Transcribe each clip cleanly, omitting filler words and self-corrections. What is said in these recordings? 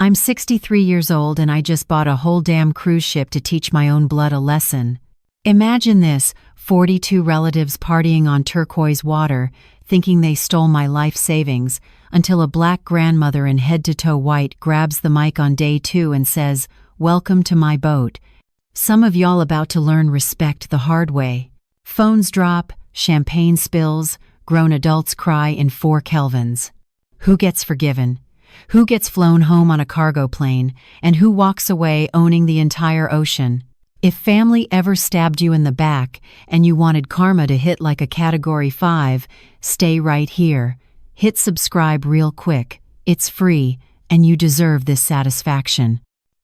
I'm 63 years old and I just bought a whole damn cruise ship to teach my own blood a lesson. Imagine this, 42 relatives partying on turquoise water, thinking they stole my life savings, until a black grandmother in head-to-toe white grabs the mic on day 2 and says, "Welcome to my boat. Some of y'all about to learn respect the hard way." Phones drop, champagne spills, grown adults cry in 4 kelvins. Who gets forgiven? Who gets flown home on a cargo plane? And who walks away owning the entire ocean? If family ever stabbed you in the back and you wanted karma to hit like a Category 5, stay right here. Hit subscribe real quick. It's free, and you deserve this satisfaction.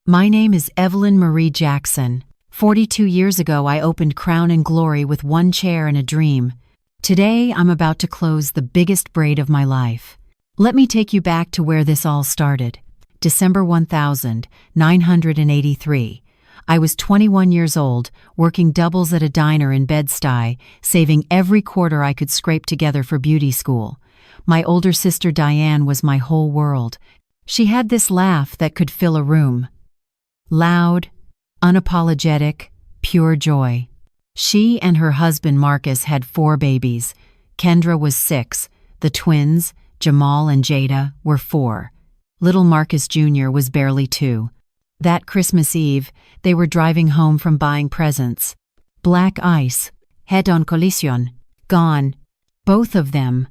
My name is Evelyn Marie Jackson. 42 years ago, I opened Crown and Glory with 1 chair and a dream. Today, I'm about to close the biggest braid of my life. Let me take you back to where this all started. December 1983. I was 21 years old, working doubles at a diner in Bed-Stuy, saving every quarter I could scrape together for beauty school. My older sister Diane was my whole world. She had this laugh that could fill a room. Loud, unapologetic, pure joy. She and her husband Marcus had 4 babies. Kendra was 6. The twins, Jamal and Jada, were 4. Little Marcus Jr. was barely 2. That Christmas Eve, they were driving home from buying presents. Black ice, head on collision, gone. Both of them,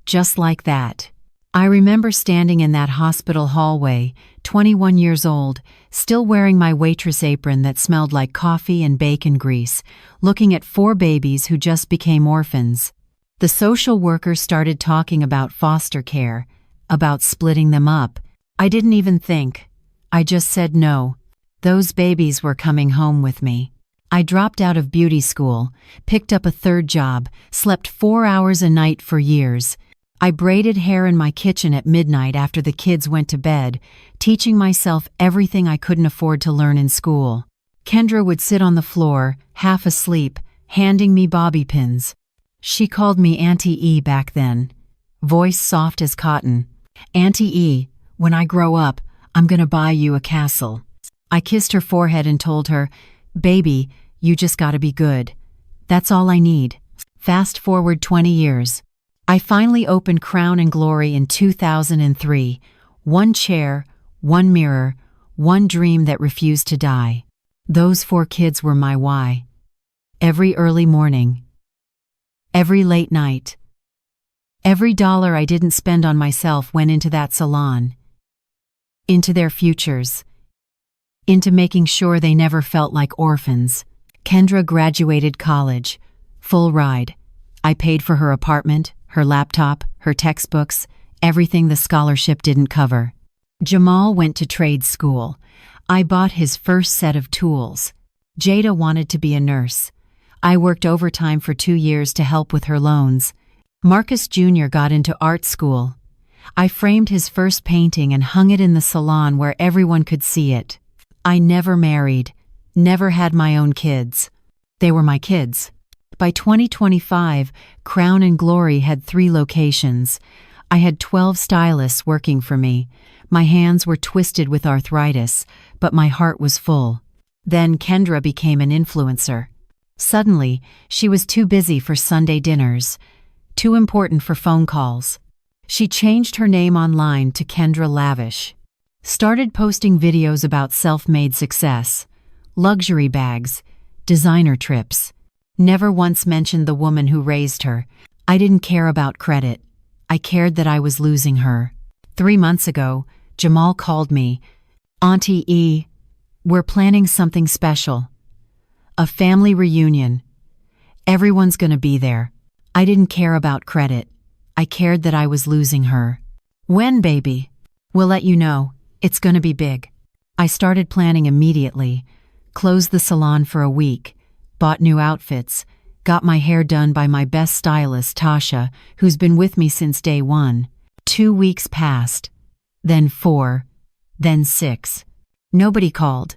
just like that. I remember standing in that hospital hallway, 21 years old, still wearing my waitress apron that smelled like coffee and bacon grease, looking at 4 babies who just became orphans. The social worker started talking about foster care, about splitting them up. I didn't even think. I just said no. Those babies were coming home with me. I dropped out of beauty school, picked up a 3rd job, slept 4 hours a night for years. I braided hair in my kitchen at midnight after the kids went to bed, teaching myself everything I couldn't afford to learn in school. Kendra would sit on the floor, half asleep, handing me bobby pins. She called me Auntie E back then, voice soft as cotton. "Auntie E, when I grow up, I'm gonna buy you a castle." I kissed her forehead and told her, "Baby, you just gotta be good. That's all I need." Fast forward 20 years. I finally opened Crown and Glory in 2003. 1 chair, 1 mirror, 1 dream that refused to die. Those 4 kids were my why. Every early morning. Every late night. Every dollar I didn't spend on myself went into that salon. Into their futures. Into making sure they never felt like orphans. Kendra graduated college. Full ride. I paid for her apartment, her laptop, her textbooks, everything the scholarship didn't cover. Jamal went to trade school. I bought his first set of tools. Jada wanted to be a nurse. I worked overtime for 2 years to help with her loans. Marcus Jr. got into art school. I framed his first painting and hung it in the salon where everyone could see it. I never married, never had my own kids. They were my kids. By 2025, Crown and Glory had 3 locations. I had 12 stylists working for me. My hands were twisted with arthritis, but my heart was full. Then Kendra became an influencer. Suddenly, she was too busy for Sunday dinners, too important for phone calls. She changed her name online to Kendra Lavish. Started posting videos about self-made success, luxury bags, designer trips. Never once mentioned the woman who raised her. I didn't care about credit. I cared that I was losing her. 3 months ago, Jamal called me. "Auntie E, we're planning something special. A family reunion. Everyone's gonna be there." I didn't care about credit. I cared that I was losing her. "When, baby?" "We'll let you know. It's gonna be big." I started planning immediately, closed the salon for a week, bought new outfits, got my hair done by my best stylist, Tasha, who's been with me since day 1. 2 weeks passed, then 4, then 6. Nobody called.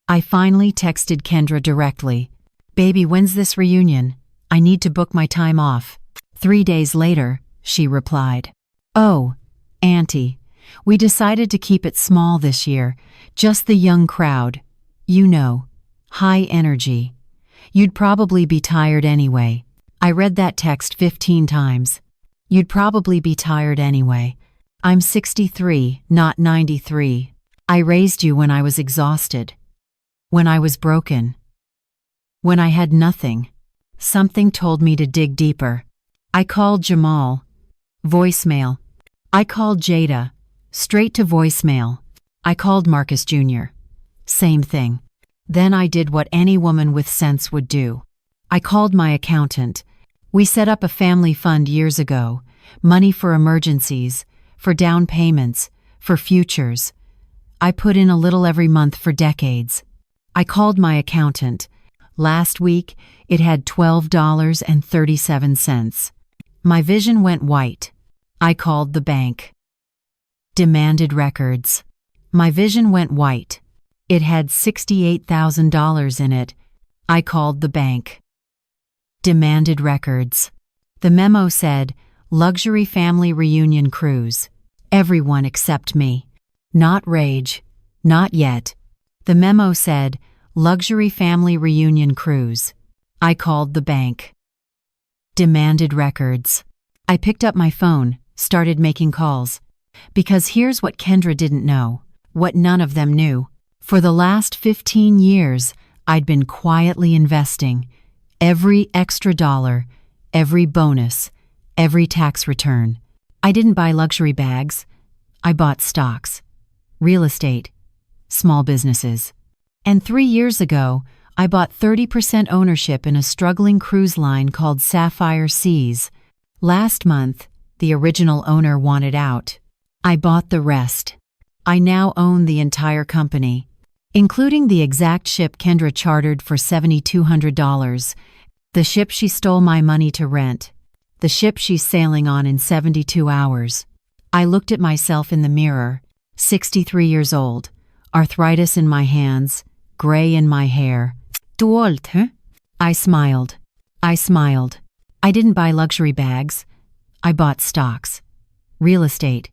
I finally texted Kendra directly. "Baby, when's this reunion? I need to book my time off." 3 days later, she replied, "Oh, Auntie, We decided to keep it small this year, just the young crowd. You know, high energy. You'd probably be tired anyway. I read that text 15 times. You'd probably be tired anyway. I'm 63, not 93. I raised you when I was exhausted. When I was broken. When I had nothing. Something told me to dig deeper. I called Jamal. Voicemail. I called Jada. Straight to voicemail. I called Marcus Jr. Same thing. Then I did what any woman with sense would do. I called my accountant. We set up a family fund years ago. Money for emergencies, for down payments, for futures. I put in a little every month for decades. I called my accountant. Last week, it had $12.37. My vision went white. I called the bank. Demanded records. My vision went white. It had $68,000 in it. I called the bank. Demanded records. The memo said, luxury family reunion cruise. Everyone except me. Not rage. Not yet. The memo said, luxury family reunion cruise. I called the bank. Demanded records. I picked up my phone, started making calls. Because here's what Kendra didn't know, what none of them knew. For the last 15 years, I'd been quietly investing. Every extra dollar, every bonus, every tax return. I didn't buy luxury bags. I bought stocks, real estate, small businesses. And 3 years ago, I bought 30% ownership in a struggling cruise line called Sapphire Seas. Last month, the original owner wanted out. I bought the rest. I now own the entire company, including the exact ship Kendra chartered for $7,200, the ship she stole my money to rent, the ship she's sailing on in 72 hours. I looked at myself in the mirror, 63 years old, arthritis in my hands, gray in my hair. Too old, huh? I smiled. I didn't buy luxury bags. I bought stocks, real estate,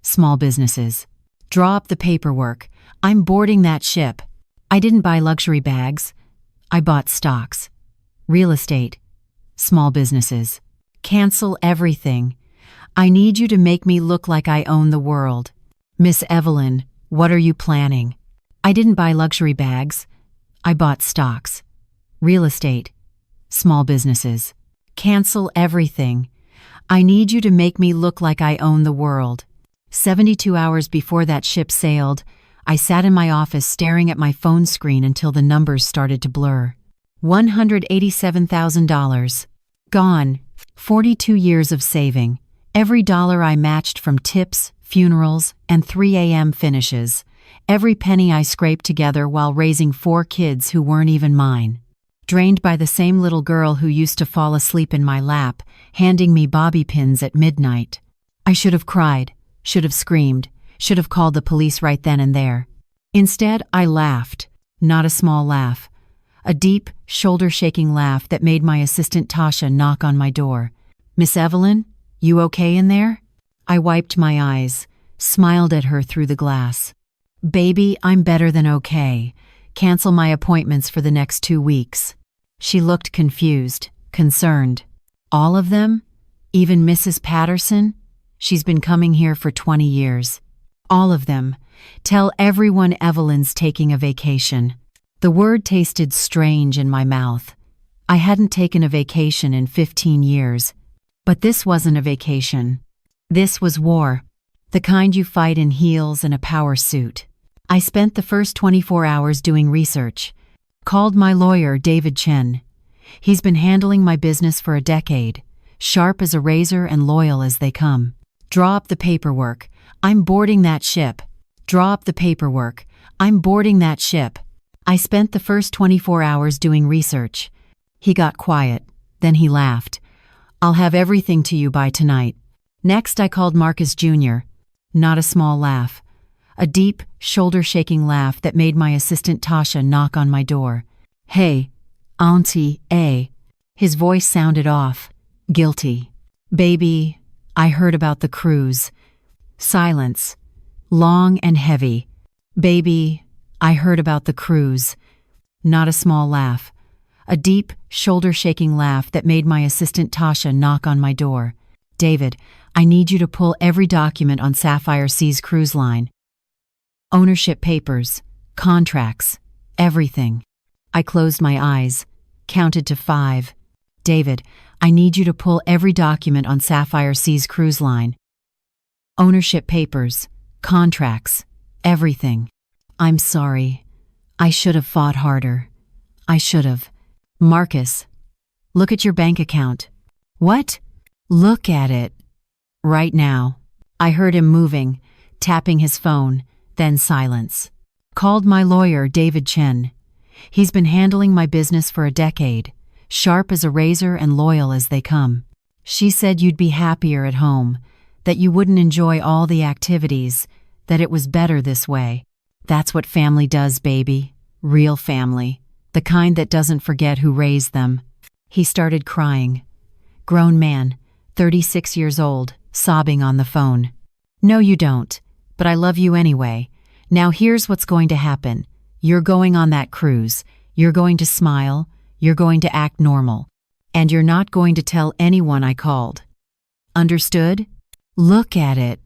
small businesses. Draw up the paperwork. I'm boarding that ship. I didn't buy luxury bags. I bought stocks, real estate, small businesses. Cancel everything. I need you to make me look like I own the world. Miss Evelyn, what are you planning? I didn't buy luxury bags. I bought stocks, real estate, small businesses. Cancel everything. I need you to make me look like I own the world. 72 hours before that ship sailed, I sat in my office staring at my phone screen until the numbers started to blur. $187,000. Gone. 42 years of saving. Every dollar I matched from tips, funerals, and 3 a.m. finishes. Every penny I scraped together while raising 4 kids who weren't even mine. Drained by the same little girl who used to fall asleep in my lap, handing me bobby pins at midnight. I should have cried, should have screamed, should have called the police right then and there. Instead, I laughed, not a small laugh. A deep, shoulder-shaking laugh that made my assistant Tasha knock on my door. Miss Evelyn, you okay in there? I wiped my eyes, smiled at her through the glass. Baby, I'm better than okay. Cancel my appointments for the next 2 weeks. She looked confused, concerned. All of them? Even Mrs. Patterson? She's been coming here for 20 years. All of them. Tell everyone Evelyn's taking a vacation. The word tasted strange in my mouth. I hadn't taken a vacation in 15 years. But this wasn't a vacation. This was war. The kind you fight in heels and a power suit. I spent the first 24 hours doing research. Called my lawyer, David Chen. He's been handling my business for a decade. Sharp as a razor and loyal as they come. Draw up the paperwork. I'm boarding that ship. Draw up the paperwork. I'm boarding that ship. I spent the first 24 hours doing research. He got quiet. Then he laughed. I'll have everything to you by tonight. Next, I called Marcus Jr. Not a small laugh. A deep, shoulder-shaking laugh that made my assistant Tasha knock on my door. Hey, Auntie A. His voice sounded off. Guilty. Baby, I heard about the cruise. Silence. long and heavy. Baby, I heard about the cruise. Not a small laugh. A deep, shoulder-shaking laugh that made my assistant Tasha knock on my door. David, I need you to pull every document on Sapphire Seas Cruise Line. Ownership papers, contracts, everything. I closed my eyes, counted to 5. David, I need you to pull every document on Sapphire Seas Cruise Line. Ownership papers, contracts, everything. I'm sorry. I should have fought harder. I should have. Marcus, look at your bank account. What? Look at it. Right now. I heard him moving, tapping his phone, then silence. Called my lawyer, David Chen. He's been handling my business for a decade, sharp as a razor and loyal as they come. She said you'd be happier at home, that you wouldn't enjoy all the activities, that it was better this way. That's what family does, baby. Real family. The kind that doesn't forget who raised them. He started crying. Grown man, 36 years old, sobbing on the phone. No, you don't, but I love you anyway. Now here's what's going to happen. You're going on that cruise. You're going to smile. You're going to act normal. And you're not going to tell anyone I called. Understood? Look at it.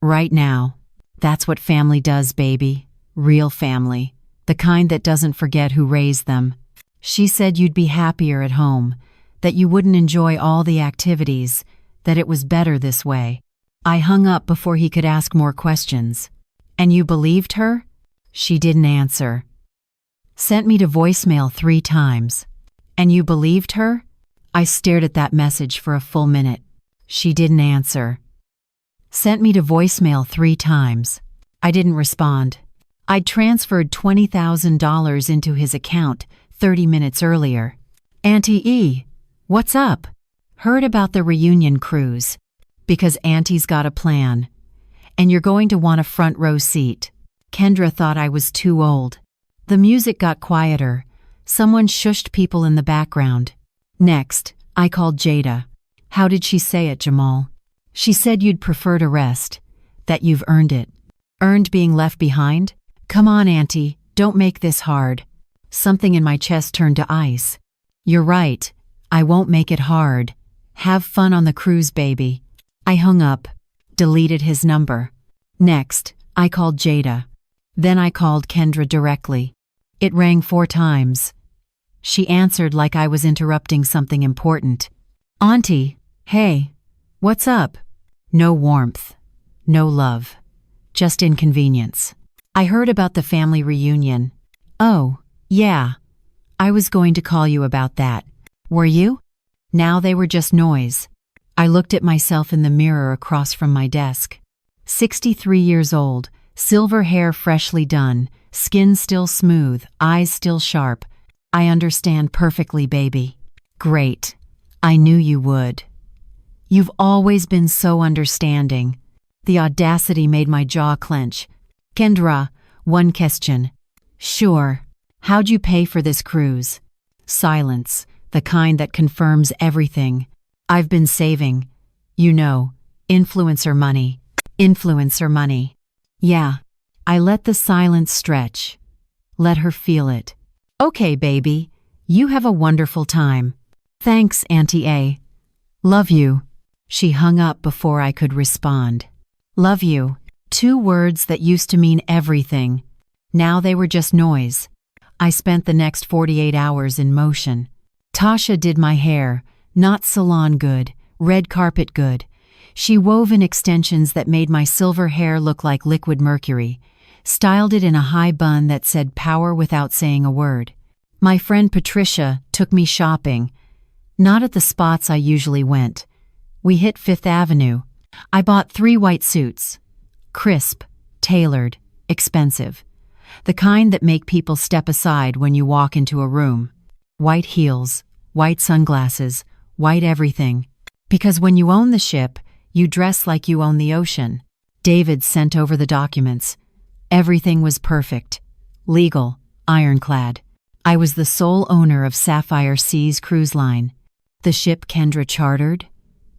Right now. That's what family does, baby. Real family. The kind that doesn't forget who raised them. She said you'd be happier at home, that you wouldn't enjoy all the activities, that it was better this way. I hung up before he could ask more questions. And you believed her? She didn't answer. Sent me to voicemail 3 times. And you believed her? I stared at that message for a full minute. She didn't answer. Sent me to voicemail 3 times. I didn't respond. I'd transferred $20,000 into his account 30 minutes earlier. Auntie E, what's up? Heard about the reunion cruise. Because Auntie's got a plan. And you're going to want a front row seat. Kendra thought I was too old. The music got quieter. Someone shushed people in the background. Next, I called Jada. How did she say it, Jamal? She said you'd prefer to rest. That you've earned it. Earned being left behind? Come on, Auntie, don't make this hard. Something in my chest turned to ice. You're right. I won't make it hard. Have fun on the cruise, baby. I hung up. Deleted his number. Next, I called Jada. Then I called Kendra directly. It rang 4 times. She answered like I was interrupting something important. Auntie, hey, what's up? No warmth. No love. Just inconvenience. I heard about the family reunion. Oh, yeah. I was going to call you about that. Were you? Now they were just noise. I looked at myself in the mirror across from my desk. 63 years old, silver hair freshly done, skin still smooth, eyes still sharp. I understand perfectly, baby. Great. I knew you would. You've always been so understanding. The audacity made my jaw clench. Kendra, one question. Sure. How'd you pay for this cruise? Silence, the kind that confirms everything. I've been saving. You know, influencer money. Influencer money. Yeah. I let the silence stretch. Let her feel it. Okay, baby. You have a wonderful time. Thanks, Auntie A. Love you. She hung up before I could respond. Love you. 2 words that used to mean everything. Now they were just noise. I spent the next 48 hours in motion. Tasha did my hair, not salon good, red carpet good. She wove in extensions that made my silver hair look like liquid mercury, styled it in a high bun that said power without saying a word. My friend Patricia took me shopping, not at the spots I usually went. We hit 5th Avenue. I bought 3 white suits. Crisp, tailored, expensive. The kind that make people step aside when you walk into a room. White heels, white sunglasses, white everything. Because when you own the ship, you dress like you own the ocean. David sent over the documents. Everything was perfect. Legal, ironclad. I was the sole owner of Sapphire Seas Cruise Line. The ship Kendra chartered,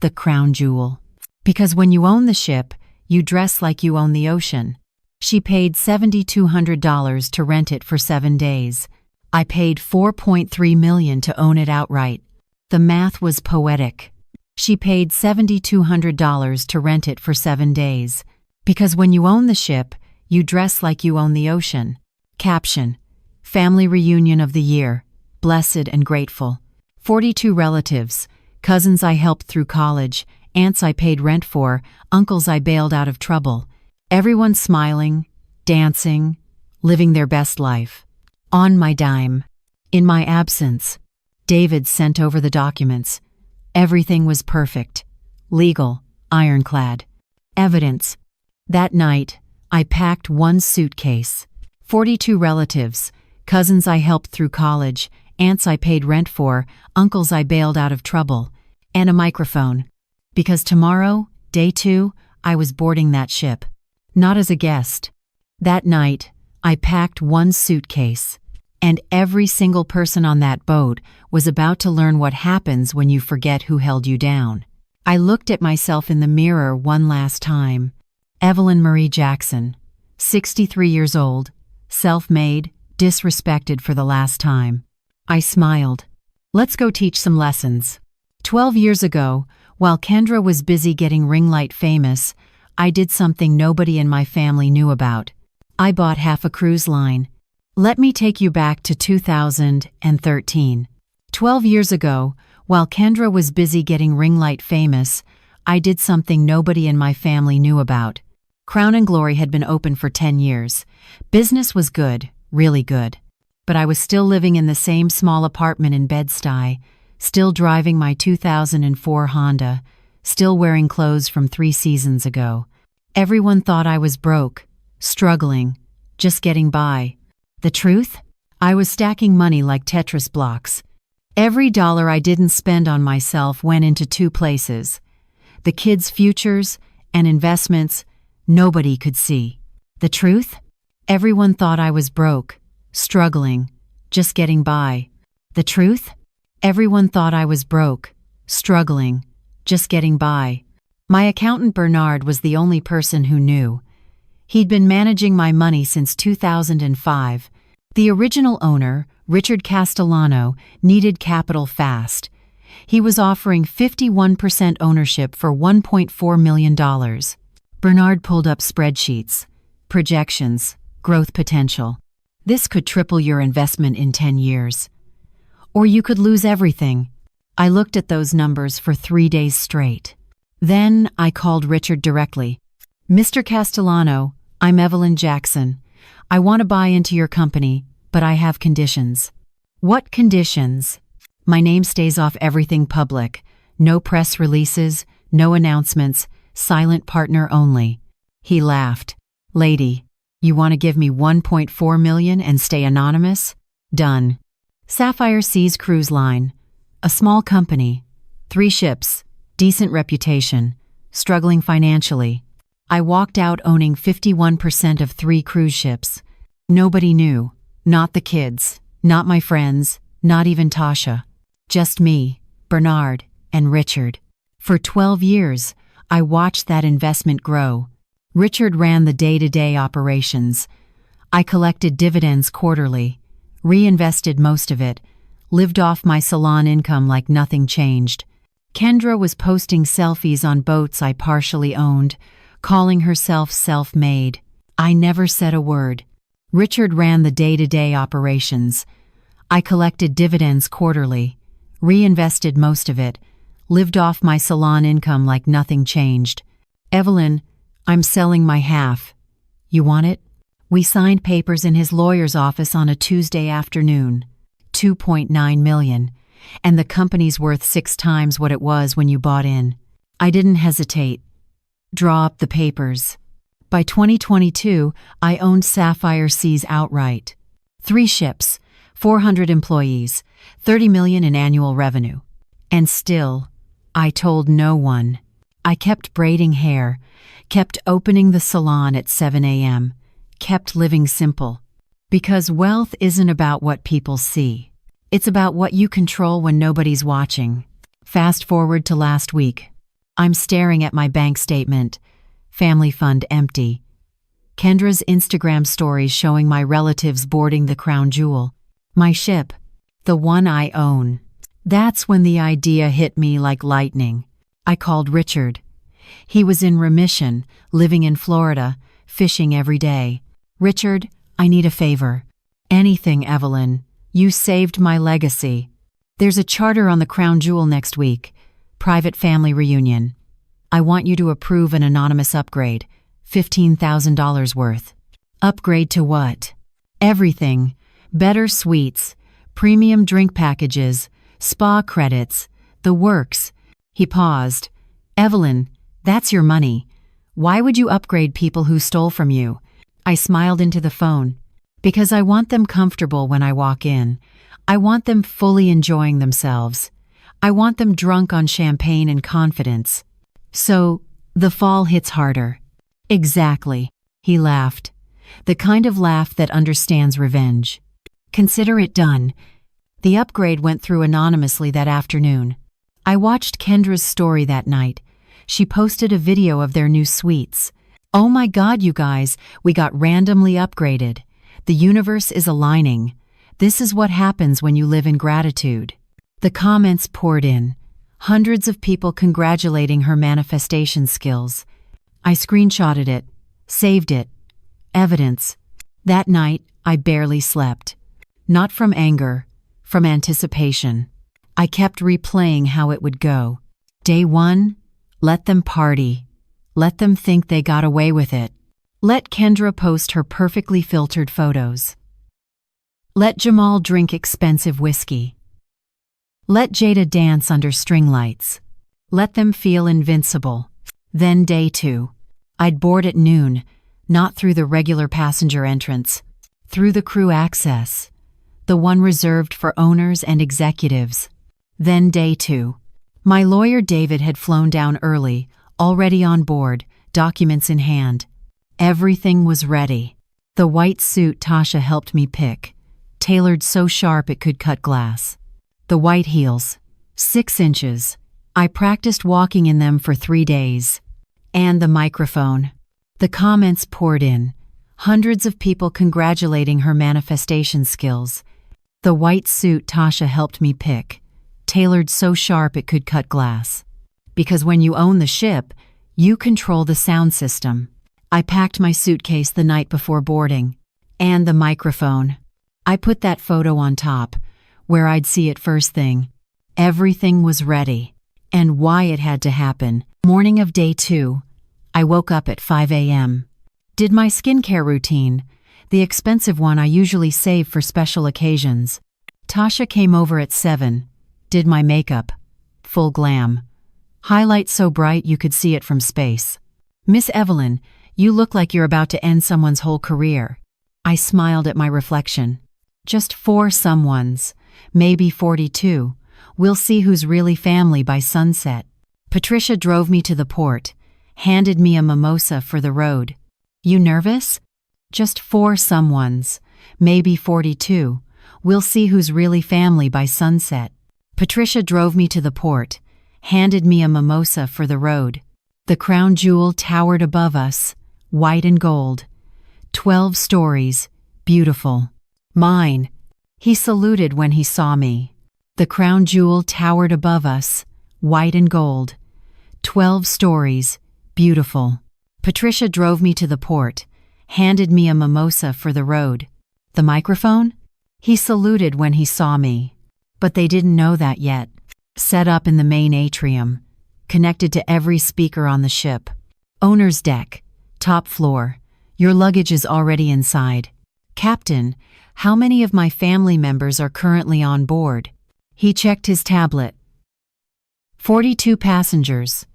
the crown jewel. Because when you own the ship, you dress like you own the ocean. She paid $7,200 to rent it for 7 days. I paid $4.3 million to own it outright. The math was poetic. She paid $7,200 to rent it for 7 days. Because when you own the ship, you dress like you own the ocean. Caption: Family reunion of the year. Blessed and grateful. 42 relatives, cousins I helped through college, aunts I paid rent for, uncles I bailed out of trouble. Everyone smiling, dancing, living their best life. On my dime. In my absence. David sent over the documents. Everything was perfect. Legal, ironclad. Evidence. That night, I packed one suitcase. 42 relatives, cousins I helped through college, aunts I paid rent for, uncles I bailed out of trouble, and a microphone. Because tomorrow, day 2, I was boarding that ship. Not as a guest. That night, I packed one suitcase. And every single person on that boat was about to learn what happens when you forget who held you down. I looked at myself in the mirror one last time. Evelyn Marie Jackson, 63 years old, self-made, disrespected for the last time. I smiled. Let's go teach some lessons. 12 years ago, while Kendra was busy getting ring light famous, I did something nobody in my family knew about. I bought half a cruise line. Let me take you back to 2013. 12 years ago, while Kendra was busy getting ring light famous, I did something nobody in my family knew about. Crown and Glory had been open for 10 years. Business was good, really good. But I was still living in the same small apartment in Bed-Stuy, still driving my 2004 Honda, still wearing clothes from 3 seasons ago. Everyone thought I was broke, struggling, just getting by. The truth? I was stacking money like Tetris blocks. Every dollar I didn't spend on myself went into 2 places: the kids' futures and investments nobody could see. The truth? Everyone thought I was broke, struggling, just getting by. The truth? Everyone thought I was broke, struggling, just getting by. My accountant Bernard was the only person who knew. He'd been managing my money since 2005. The original owner, Richard Castellano, needed capital fast. He was offering 51% ownership for $1.4 million. Bernard pulled up spreadsheets, projections, growth potential. This could triple your investment in 10 years. Or you could lose everything. I looked at those numbers for 3 days straight. Then I called Richard directly. Mr. Castellano, I'm Evelyn Jackson. I want to buy into your company, but I have conditions. What conditions? My name stays off everything public. No press releases, no announcements, silent partner only. He laughed. Lady, you want to give me $1.4 million and stay anonymous? Done. Sapphire Seas Cruise Line. A small company. 3 ships. Decent reputation. Struggling financially. I walked out owning 51% of 3 cruise ships. Nobody knew. Not the kids. Not my friends. Not even Tasha. Just me, Bernard, and Richard. For 12 years, I watched that investment grow. Richard ran the day-to-day operations. I collected dividends quarterly, reinvested most of it, lived off my salon income like nothing changed. Kendra was posting selfies on boats I partially owned, calling herself self-made. I never said a word. Richard ran the day-to-day operations. I collected dividends quarterly, reinvested most of it, lived off my salon income like nothing changed. Evelyn, I'm selling my half. You want it? We signed papers in his lawyer's office on a Tuesday afternoon. $2.9 million. And the company's worth 6 times what it was when you bought in. I didn't hesitate. Draw up the papers. By 2022, I owned Sapphire Seas outright. 3 ships, 400 employees, $30 million in annual revenue. And still, I told no one. I kept braiding hair, kept opening the salon at 7 a.m., kept living simple. Because wealth isn't about what people see. It's about what you control when nobody's watching. Fast forward to last week. I'm staring at my bank statement. family fund empty. Kendra's Instagram stories showing my relatives boarding the crown jewel. My ship, the one I own. That's when the idea hit me like lightning. I called Richard. He was in remission, living in Florida, fishing every day. Richard, I need a favor. Anything, Evelyn. You saved my legacy. There's a charter on the crown jewel next week. Private family reunion. I want you to approve an anonymous upgrade. $15,000 worth. Upgrade to what? Everything. Better suites, premium drink packages, spa credits, the works. He paused. Evelyn, that's your money. Why would you upgrade people who stole from you? I smiled into the phone. Because I want them comfortable when I walk in. I want them fully enjoying themselves. I want them drunk on champagne and confidence. So, the fall hits harder. Exactly, he laughed. The kind of laugh that understands revenge. Consider it done. The upgrade went through anonymously that afternoon. I watched Kendra's story that night. She posted a video of their new suites. Oh my God, you guys, we got randomly upgraded. The universe is aligning. This is what happens when you live in gratitude. The comments poured in. Hundreds of people congratulating her manifestation skills. I screenshotted it, saved it. Evidence. That night, I barely slept. Not from anger, from anticipation. I kept replaying how it would go. Day 1, let them party. Let them think they got away with it. Let Kendra post her perfectly filtered photos. Let Jamal drink expensive whiskey. Let Jada dance under string lights. Let them feel invincible. Then day 2. I'd board at noon, not through the regular passenger entrance, through the crew access, the one reserved for owners and executives. Then day 2. My lawyer David had flown down early, already on board, documents in hand. Everything was ready. The white suit Tasha helped me pick, tailored so sharp it could cut glass. The white heels, 6 inches. I practiced walking in them for 3 days. And the microphone. The comments poured in. Hundreds of people congratulating her manifestation skills. The white suit Tasha helped me pick, tailored so sharp it could cut glass. Because when you own the ship, you control the sound system. I packed my suitcase the night before boarding. And the microphone. I put that photo on top, where I'd see it first thing. Everything was ready. And why it had to happen. Morning of day 2. I woke up at 5 a.m. Did my skincare routine, the expensive one I usually save for special occasions. Tasha came over at 7. Did my makeup. Full glam. Highlight so bright you could see it from space. Miss Evelyn, you look like you're about to end someone's whole career. I smiled at my reflection. Just 4 someones, maybe 42. We'll see who's really family by sunset. Patricia drove me to the port, handed me a mimosa for the road. You nervous? Just 4 someones, maybe 42. We'll see who's really family by sunset. Patricia drove me to the port, handed me a mimosa for the road. The crown jewel towered above us, white and gold. 12 stories, beautiful. Mine. He saluted when he saw me. The crown jewel towered above us, white and gold. 12 stories, beautiful. Patricia drove me to the port, handed me a mimosa for the road. The microphone? He saluted when he saw me. But they didn't know that yet. Set up in the main atrium, connected to every speaker on the ship. Owner's deck, top floor. Your luggage is already inside. Captain, how many of my family members are currently on board? He checked his tablet. 42 passengers.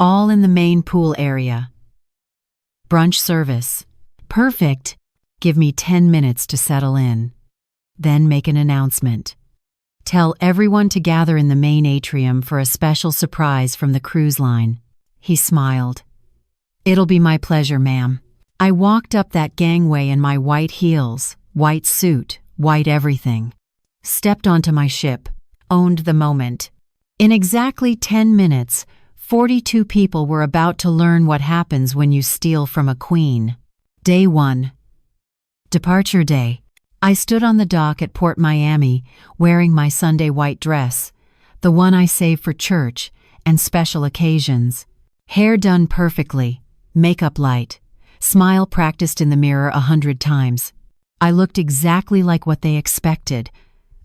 All in the main pool area. Brunch service. Perfect. Give me 10 minutes to settle in. Then make an announcement. Tell everyone to gather in the main atrium for a special surprise from the cruise line. He smiled. It'll be my pleasure, ma'am. I walked up that gangway in my white heels, white suit, white everything. Stepped onto my ship, owned the moment. In exactly 10 minutes, 42 people were about to learn what happens when you steal from a queen. Day 1. Departure day. I stood on the dock at Port Miami, wearing my Sunday white dress, the one I save for church and special occasions. Hair done perfectly, makeup light, smile practiced in the mirror 100 times. I looked exactly like what they expected,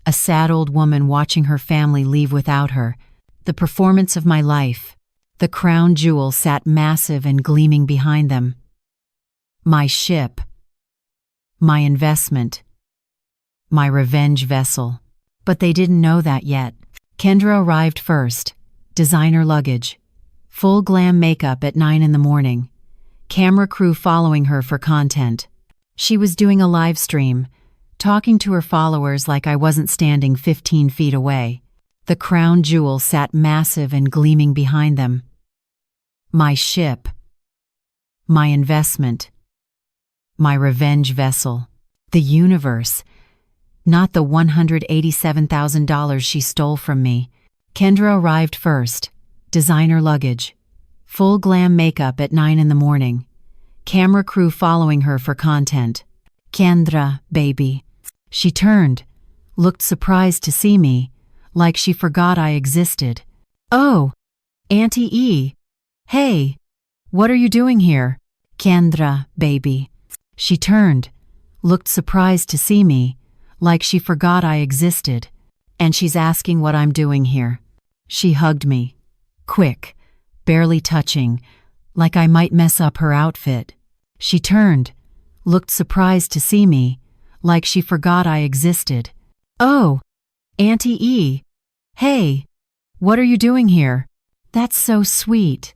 a sad old woman watching her family leave without her. The performance of my life. The crown jewel sat massive and gleaming behind them. My ship. My investment. My revenge vessel. But they didn't know that yet. Kendra arrived first. Designer luggage. Full glam makeup at 9 in the morning. Camera crew following her for content. She was doing a live stream, talking to her followers like I wasn't standing 15 feet away. The crown jewel sat massive and gleaming behind them. My ship. My investment. My revenge vessel. The universe. Not the $187,000 she stole from me. Kendra arrived first. Designer luggage. Full glam makeup at 9 in the morning. Camera crew following her for content. Kendra, baby. She turned, looked surprised to see me, like she forgot I existed. Oh, Auntie E. Hey, what are you doing here? Kendra, baby. She turned, looked surprised to see me, like she forgot I existed. And she's asking what I'm doing here. She hugged me. Quick, barely touching, like I might mess up her outfit. She turned, looked surprised to see me, like she forgot I existed. Oh, Auntie E. Hey, what are you doing here? That's so sweet.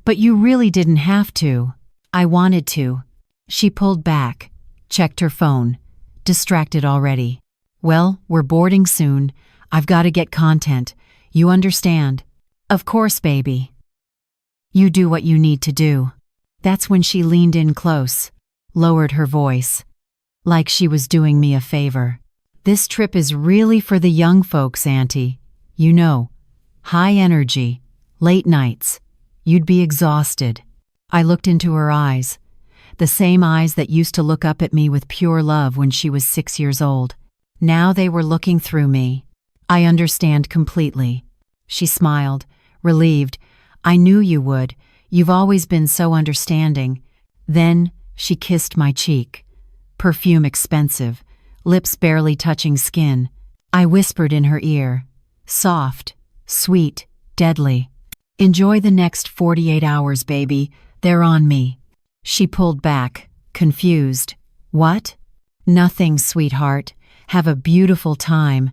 But you really didn't have to. I wanted to. She pulled back, checked her phone. Distracted already. Well, we're boarding soon. I've got to get content. You understand? Of course, baby. You do what you need to do. That's when she leaned in close, lowered her voice, like she was doing me a favor. This trip is really for the young folks, Auntie. You know, high energy, late nights. You'd be exhausted. I looked into her eyes, the same eyes that used to look up at me with pure love when she was 6 years old. Now they were looking through me. I understand completely. She smiled, relieved. I knew you would. You've always been so understanding. Then she kissed my cheek. Perfume expensive, lips barely touching skin. I whispered in her ear. Soft, sweet, deadly. Enjoy the next 48 hours, baby. They're on me. She pulled back, confused. What? Nothing, sweetheart. Have a beautiful time.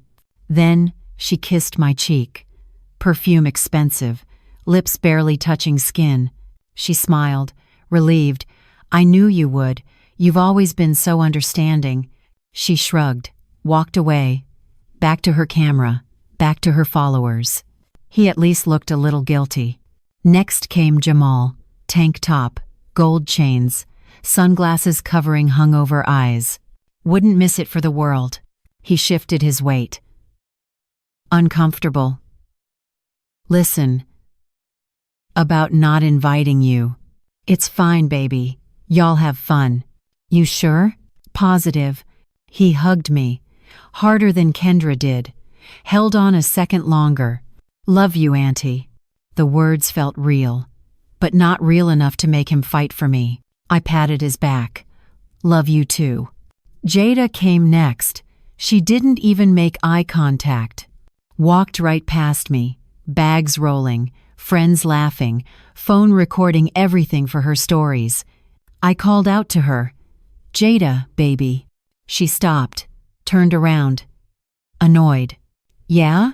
Then she kissed my cheek. Perfume expensive, lips barely touching skin. She smiled, relieved. I knew you would. You've always been so understanding. She shrugged, walked away. Back to her camera, back to her followers. He at least looked a little guilty. Next came Jamal. Tank top, gold chains, sunglasses covering hungover eyes. Wouldn't miss it for the world. He shifted his weight. Uncomfortable. Listen. About not inviting you. It's fine, baby. Y'all have fun. You sure? Positive. He hugged me, harder than Kendra did. Held on a second longer. Love you, Auntie. The words felt real, but not real enough to make him fight for me. I patted his back. Love you too. Jada came next. She didn't even make eye contact. Walked right past me, bags rolling, friends laughing, phone recording everything for her stories. I called out to her. Jada, baby. She stopped, turned around. Annoyed. Yeah?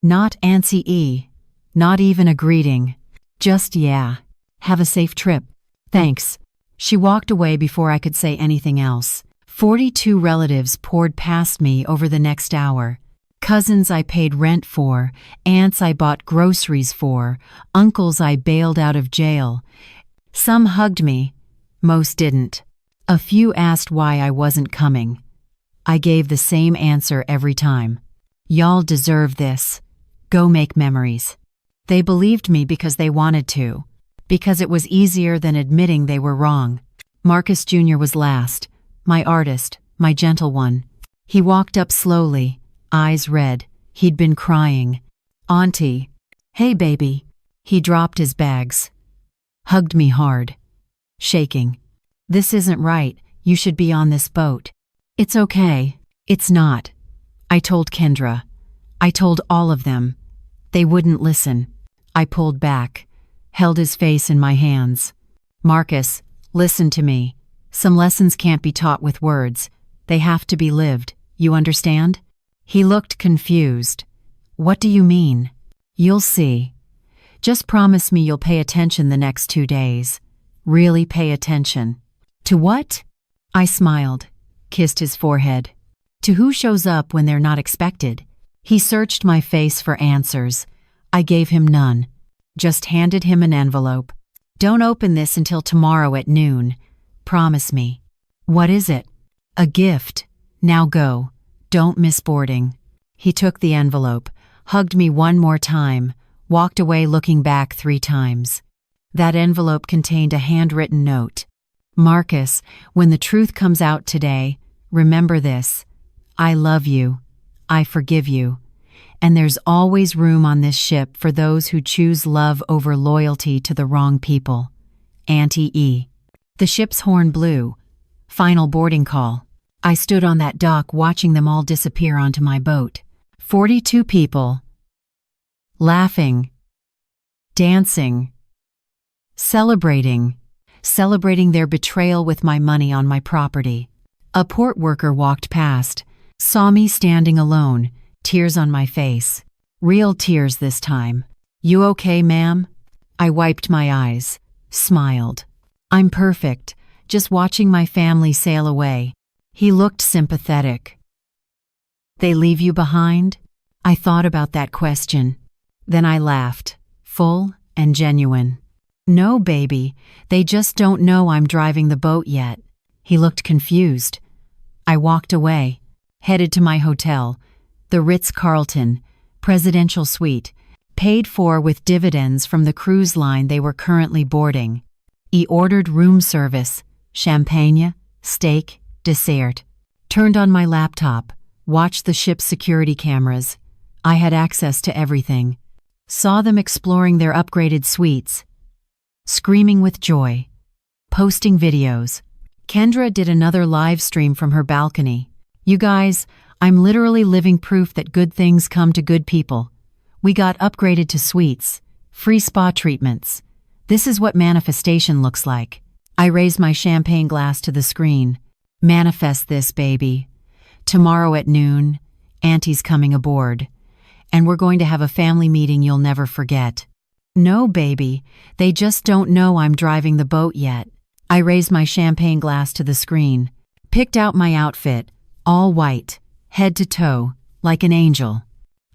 Not Auntie E. Not even a greeting. Just yeah. Have a safe trip. Thanks. She walked away before I could say anything else. 42 relatives poured past me over the next hour. Cousins I paid rent for, aunts I bought groceries for, uncles I bailed out of jail. Some hugged me, most didn't. A few asked why I wasn't coming. I gave the same answer every time. Y'all deserve this. Go make memories. They believed me because they wanted to, because it was easier than admitting they were wrong. Marcus Jr. was last, my artist, my gentle one. He walked up slowly, eyes red. He'd been crying. "Auntie." "Hey, baby." He dropped his bags, hugged me hard, shaking. "This isn't right. You should be on this boat." "It's okay." "It's not." I told Kendra. I told all of them. They wouldn't listen. I pulled back, held his face in my hands. "Marcus, listen to me. Some lessons can't be taught with words. They have to be lived. You understand?" He looked confused. "What do you mean?" "You'll see. Just promise me you'll pay attention the next 2 days. Really pay attention." "To what?" I smiled, kissed his forehead. "To who shows up when they're not expected." He searched my face for answers. I gave him none. Just handed him an envelope. "Don't open this until tomorrow at noon. Promise me." "What is it?" "A gift. Now go. Don't miss boarding." He took the envelope, hugged me one more time, walked away looking back 3 times. That envelope contained a handwritten note. "Marcus, when the truth comes out today, remember this. I love you. I forgive you. And there's always room on this ship for those who choose love over loyalty to the wrong people. Auntie E." The ship's horn blew. Final boarding call. I stood on that dock watching them all disappear onto my boat. 42 people. Laughing. Dancing. Celebrating their betrayal with my money on my property. A port worker walked past, saw me standing alone, tears on my face. Real tears this time. "You okay, ma'am?" I wiped my eyes, smiled. "I'm perfect, just watching my family sail away." He looked sympathetic. "They leave you behind?" I thought about that question. Then I laughed, full and genuine. "No, baby, they just don't know I'm driving the boat yet." He looked confused. I walked away, headed to my hotel, the Ritz-Carlton, presidential suite, paid for with dividends from the cruise line they were currently boarding. He ordered room service, champagne, steak, dessert. Turned on my laptop, watched the ship's security cameras. I had access to everything. Saw them exploring their upgraded suites, screaming with joy, posting videos. Kendra did another live stream from her balcony. "You guys, I'm literally living proof that good things come to good people. We got upgraded to suites, free spa treatments. This is what manifestation looks like." I raised my champagne glass to the screen. "Manifest this, baby. Tomorrow at noon, Auntie's coming aboard. And we're going to have a family meeting you'll never forget." "No, baby, they just don't know I'm driving the boat yet." I raised my champagne glass to the screen, picked out my outfit, all white, head to toe, like an angel.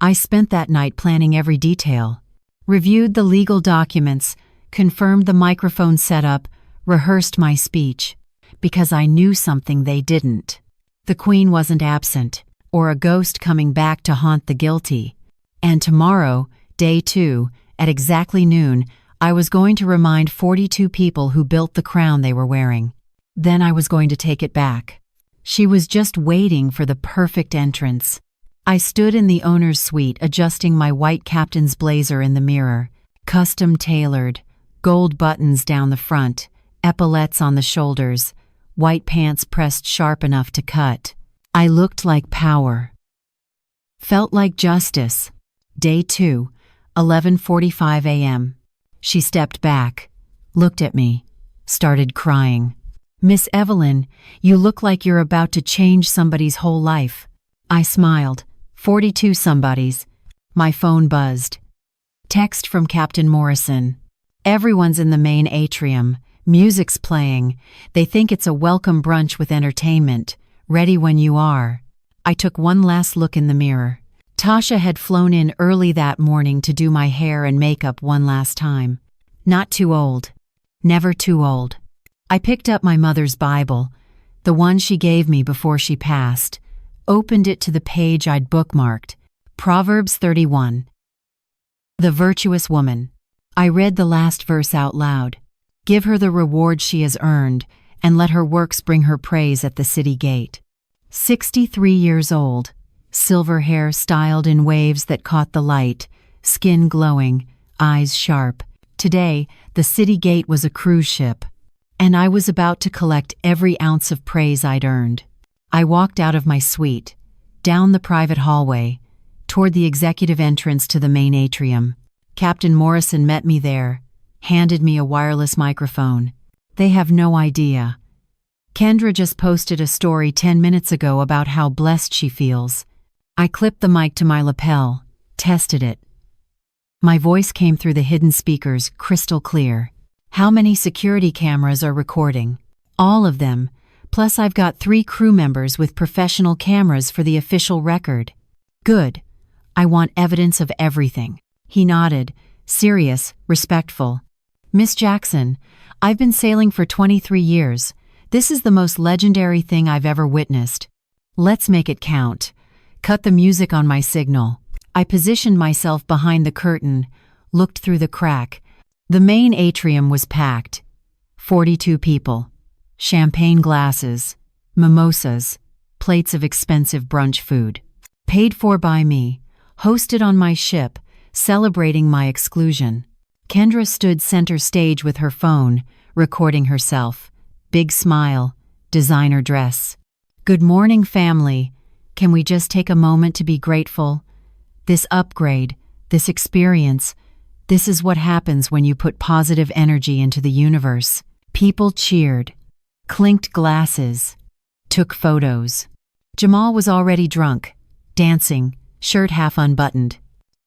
I spent that night planning every detail. Reviewed the legal documents, confirmed the microphone setup, rehearsed my speech. Because I knew something they didn't. The Queen wasn't absent, or a ghost coming back to haunt the guilty. And tomorrow, day 2, at exactly noon, I was going to remind 42 people who built the crown they were wearing. Then I was going to take it back. She was just waiting for the perfect entrance. I stood in the owner's suite adjusting my white captain's blazer in the mirror. Custom tailored, gold buttons down the front, epaulettes on the shoulders, white pants pressed sharp enough to cut. I looked like power. Felt like justice. Day 2, 11:45 a.m. She stepped back, looked at me, started crying. "Miss Evelyn, you look like you're about to change somebody's whole life." I smiled. 42 somebodies. My phone buzzed. Text from Captain Morrison. "Everyone's in the main atrium. Music's playing. They think it's a welcome brunch with entertainment. Ready when you are." I took one last look in the mirror. Tasha had flown in early that morning to do my hair and makeup one last time. Not too old. Never too old. I picked up my mother's Bible, the one she gave me before she passed, opened it to the page I'd bookmarked, Proverbs 31. The virtuous woman. I read the last verse out loud. Give her the reward she has earned, and let her works bring her praise at the city gate. 63 years old, silver hair styled in waves that caught the light, skin glowing, eyes sharp. Today, the city gate was a cruise ship, and I was about to collect every ounce of praise I'd earned. I walked out of my suite, down the private hallway, toward the executive entrance to the main atrium. Captain Morrison met me there, handed me a wireless microphone. They have no idea. Kendra just posted a story 10 minutes ago about how blessed she feels. I clipped the mic to my lapel, tested it. My voice came through the hidden speakers, crystal clear. How many security cameras are recording? All of them. Plus I've got 3 crew members with professional cameras for the official record. Good. I want evidence of everything. He nodded, serious, respectful. Miss Jackson, I've been sailing for 23 years. This is the most legendary thing I've ever witnessed. Let's make it count. Cut the music on my signal. I positioned myself behind the curtain, looked through the crack. The main atrium was packed. 42 people. Champagne glasses, mimosas, plates of expensive brunch food. Paid for by me, hosted on my ship, celebrating my exclusion. Kendra stood center stage with her phone, recording herself. Big smile, designer dress. Good morning, family. Can we just take a moment to be grateful? This upgrade, this experience, this is what happens when you put positive energy into the universe. People cheered, clinked glasses, took photos. Jamal was already drunk, dancing, shirt half unbuttoned.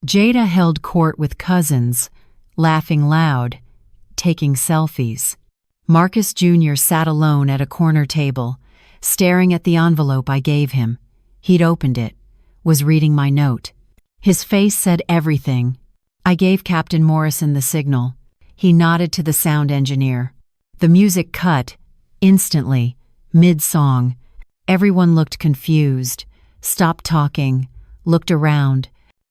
Jada held court with cousins, laughing loud, taking selfies. Marcus Jr. sat alone at a corner table, staring at the envelope I gave him. He'd opened it, was reading my note. His face said everything. I gave Captain Morrison the signal. He nodded to the sound engineer. The music cut, instantly, mid-song. Everyone looked confused, stopped talking, looked around.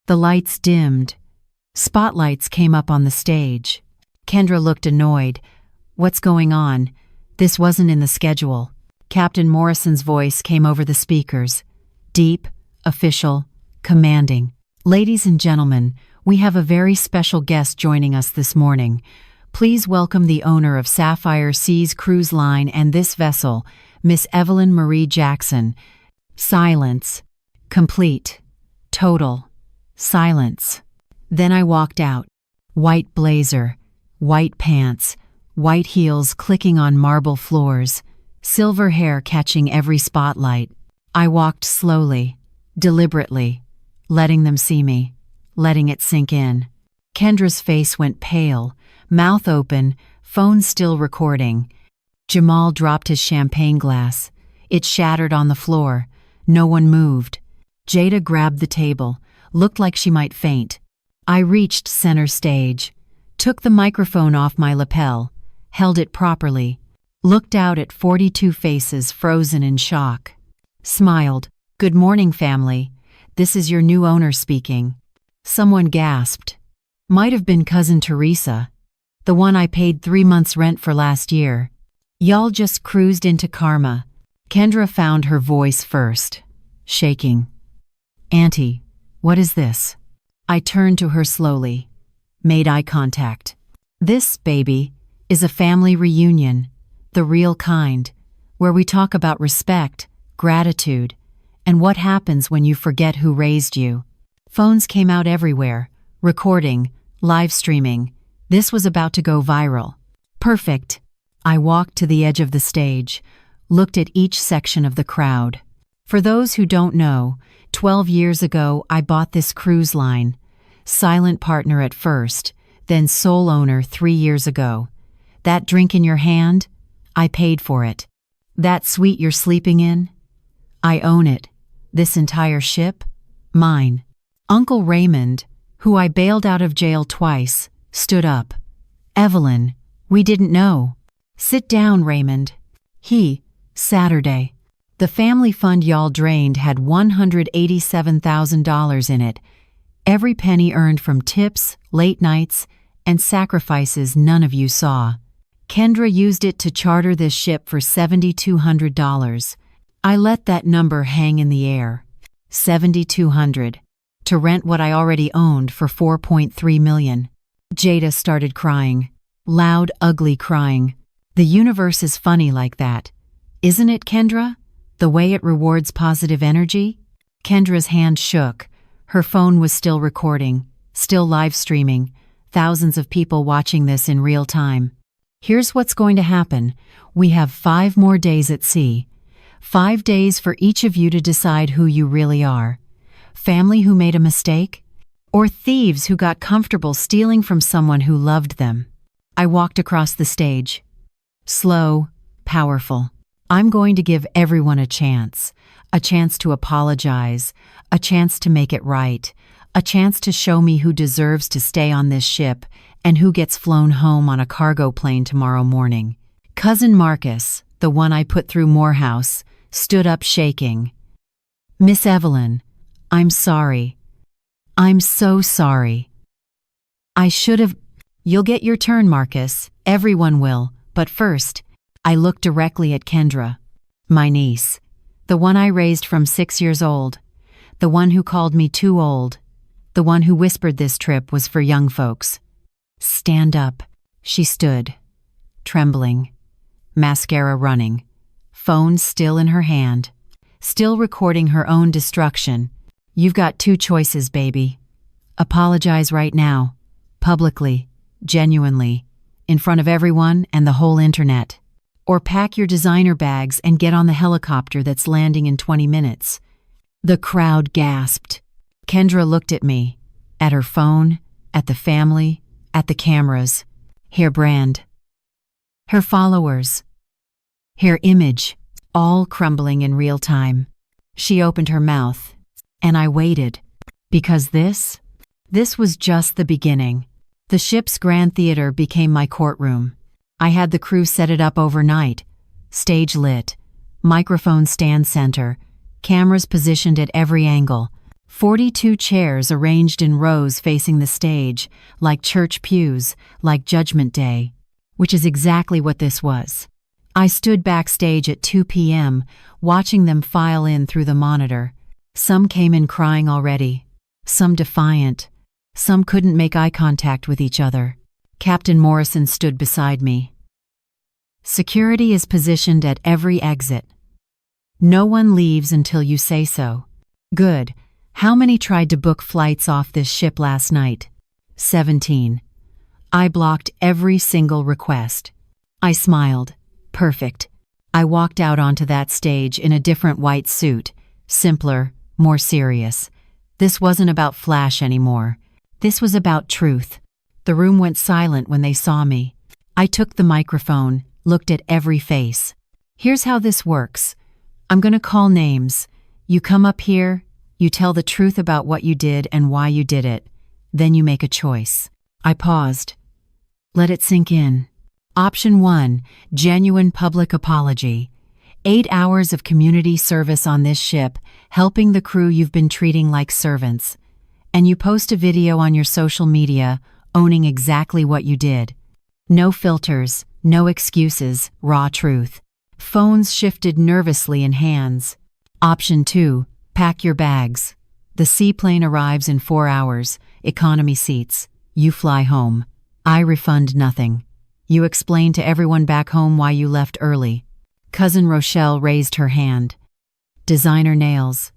The lights dimmed. Spotlights came up on the stage. Kendra looked annoyed. What's going on? This wasn't in the schedule. Captain Morrison's voice came over the speakers. Deep, official, commanding. Ladies and gentlemen, we have a very special guest joining us this morning. Please welcome the owner of Sapphire Seas Cruise Line and this vessel, Miss Evelyn Marie Jackson. Silence. Complete. Total. Silence. Then I walked out. White blazer, white pants, white heels clicking on marble floors, silver hair catching every spotlight. I walked slowly, deliberately, letting them see me, letting it sink in. Kendra's face went pale, mouth open, phone still recording. Jamal dropped his champagne glass. It shattered on the floor. No one moved. Jada grabbed the table, looked like she might faint. I reached center stage, took the microphone off my lapel, held it properly, looked out at 42 faces frozen in shock. Smiled. Good morning, family. This is your new owner speaking. Someone gasped. Might have been Cousin Teresa, the one I paid 3 months' rent for last year. Y'all just cruised into karma. Kendra found her voice first, shaking. Auntie, what is this? I turned to her slowly, made eye contact. This, baby, is a family reunion, the real kind, where we talk about respect, gratitude, and what happens when you forget who raised you. Phones came out everywhere, recording, live streaming. This was about to go viral. Perfect. I walked to the edge of the stage, looked at each section of the crowd. For those who don't know, 12 years ago I bought this cruise line. Silent partner at first, then sole owner 3 years ago. That drink in your hand? I paid for it. That suite you're sleeping in? I own it. This entire ship? Mine. Uncle Raymond, who I bailed out of jail twice, stood up. Evelyn, we didn't know. Sit down, Raymond. Saturday. The family fund y'all drained had $187,000 in it. Every penny earned from tips, late nights, and sacrifices none of you saw. Kendra used it to charter this ship for $7,200. I let that number hang in the air. $7,200. To rent what I already owned for $4.3 million. Jada started crying. Loud, ugly crying. The universe is funny like that. Isn't it, Kendra? The way it rewards positive energy? Kendra's hand shook. Her phone was still recording, still live streaming. Thousands of people watching this in real time. Here's what's going to happen. We have 5 more days at sea. 5 days for each of you to decide who you really are. Family who made a mistake? Or thieves who got comfortable stealing from someone who loved them? I walked across the stage. Slow, powerful. I'm going to give everyone a chance to apologize, a chance to make it right, a chance to show me who deserves to stay on this ship and who gets flown home on a cargo plane tomorrow morning. Cousin Marcus, the one I put through Morehouse, stood up shaking. Miss Evelyn, I'm sorry. I'm so sorry. I should have. You'll get your turn, Marcus. Everyone will. But first, I looked directly at Kendra, my niece, the one I raised from 6 years old, the one who called me too old, the one who whispered this trip was for young folks. Stand up. She stood, trembling, mascara running, phone still in her hand, still recording her own destruction. You've got 2 choices, baby. Apologize right now, publicly, genuinely, in front of everyone and the whole internet. Or pack your designer bags and get on the helicopter that's landing in 20 minutes. The crowd gasped. Kendra looked at me, at her phone, at the family, at the cameras, her brand, her followers, her image, all crumbling in real time. She opened her mouth, and I waited, because this was just the beginning. The ship's grand theater became my courtroom. I had the crew set it up overnight. Stage lit, microphone stand center, cameras positioned at every angle, 42 chairs arranged in rows facing the stage, like church pews, like Judgment Day, which is exactly what this was. I stood backstage at 2 p.m., watching them file in through the monitor. Some came in crying already, some defiant, some couldn't make eye contact with each other. Captain Morrison stood beside me. Security is positioned at every exit. No one leaves until you say so. Good. How many tried to book flights off this ship last night? 17. I blocked every single request. I smiled. Perfect. I walked out onto that stage in a different white suit, simpler, more serious. This wasn't about flash anymore. This was about truth. The room went silent when they saw me. I took the microphone, looked at every face. Here's how this works. I'm going to call names. You come up here, you tell the truth about what you did and why you did it. Then you make a choice. I paused. Let it sink in. Option 1, genuine public apology. 8 hours of community service on this ship, helping the crew you've been treating like servants. And you post a video on your social media, owning exactly what you did. No filters, no excuses, raw truth. Phones shifted nervously in hands. Option 2, pack your bags. The seaplane arrives in 4 hours, economy seats. You fly home. I refund nothing. You explain to everyone back home why you left early. Cousin Rochelle raised her hand. Designer nails.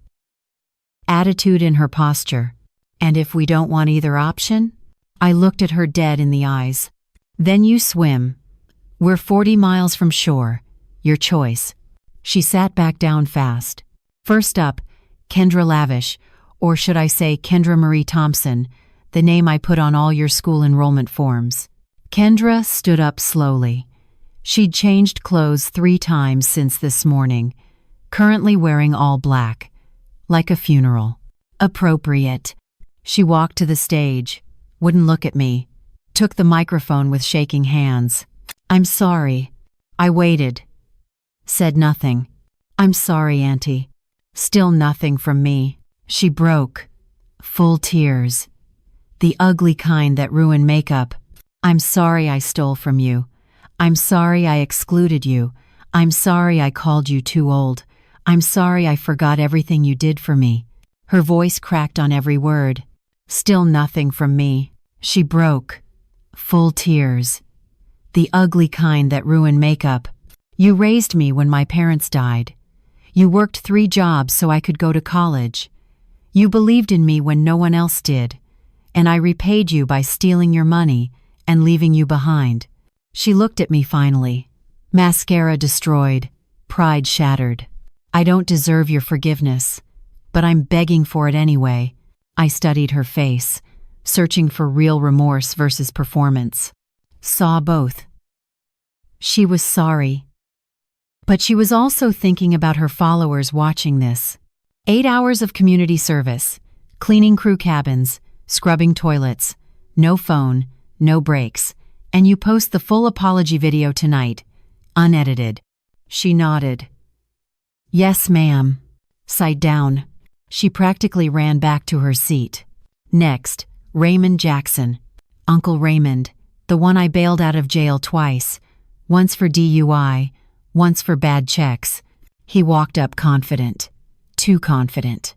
Attitude in her posture. And if we don't want either option? I looked at her dead in the eyes. Then you swim. We're 40 miles from shore. Your choice. She sat back down fast. First up, Kendra Lavish, or should I say Kendra Marie Thompson, the name I put on all your school enrollment forms. Kendra stood up slowly. She'd changed clothes 3 times since this morning, currently wearing all black, like a funeral. Appropriate. She walked to the stage, wouldn't look at me, took the microphone with shaking hands. I'm sorry. I waited. Said nothing. I'm sorry, Auntie. Still nothing from me. She broke. full tears. The ugly kind that ruin makeup. I'm sorry I stole from you. I'm sorry I excluded you. I'm sorry I called you too old. I'm sorry I forgot everything you did for me. Her voice cracked on every word. Still nothing from me. She broke. Full tears. The ugly kind that ruin makeup. You raised me when my parents died. You worked 3 jobs so I could go to college. You believed in me when no one else did, and I repaid you by stealing your money and leaving you behind. She looked at me finally. Mascara destroyed, pride shattered. I don't deserve your forgiveness, but I'm begging for it anyway. I studied her face, searching for real remorse versus performance. Saw both. She was sorry. But she was also thinking about her followers watching this. 8 hours of community service, cleaning crew cabins, scrubbing toilets, no phone, no breaks, and you post the full apology video tonight, unedited. She nodded. Yes, ma'am. Side down. She practically ran back to her seat. Next, Raymond Jackson. Uncle Raymond, the one I bailed out of jail twice, once for DUI, once for bad checks. He walked up confident. Too confident.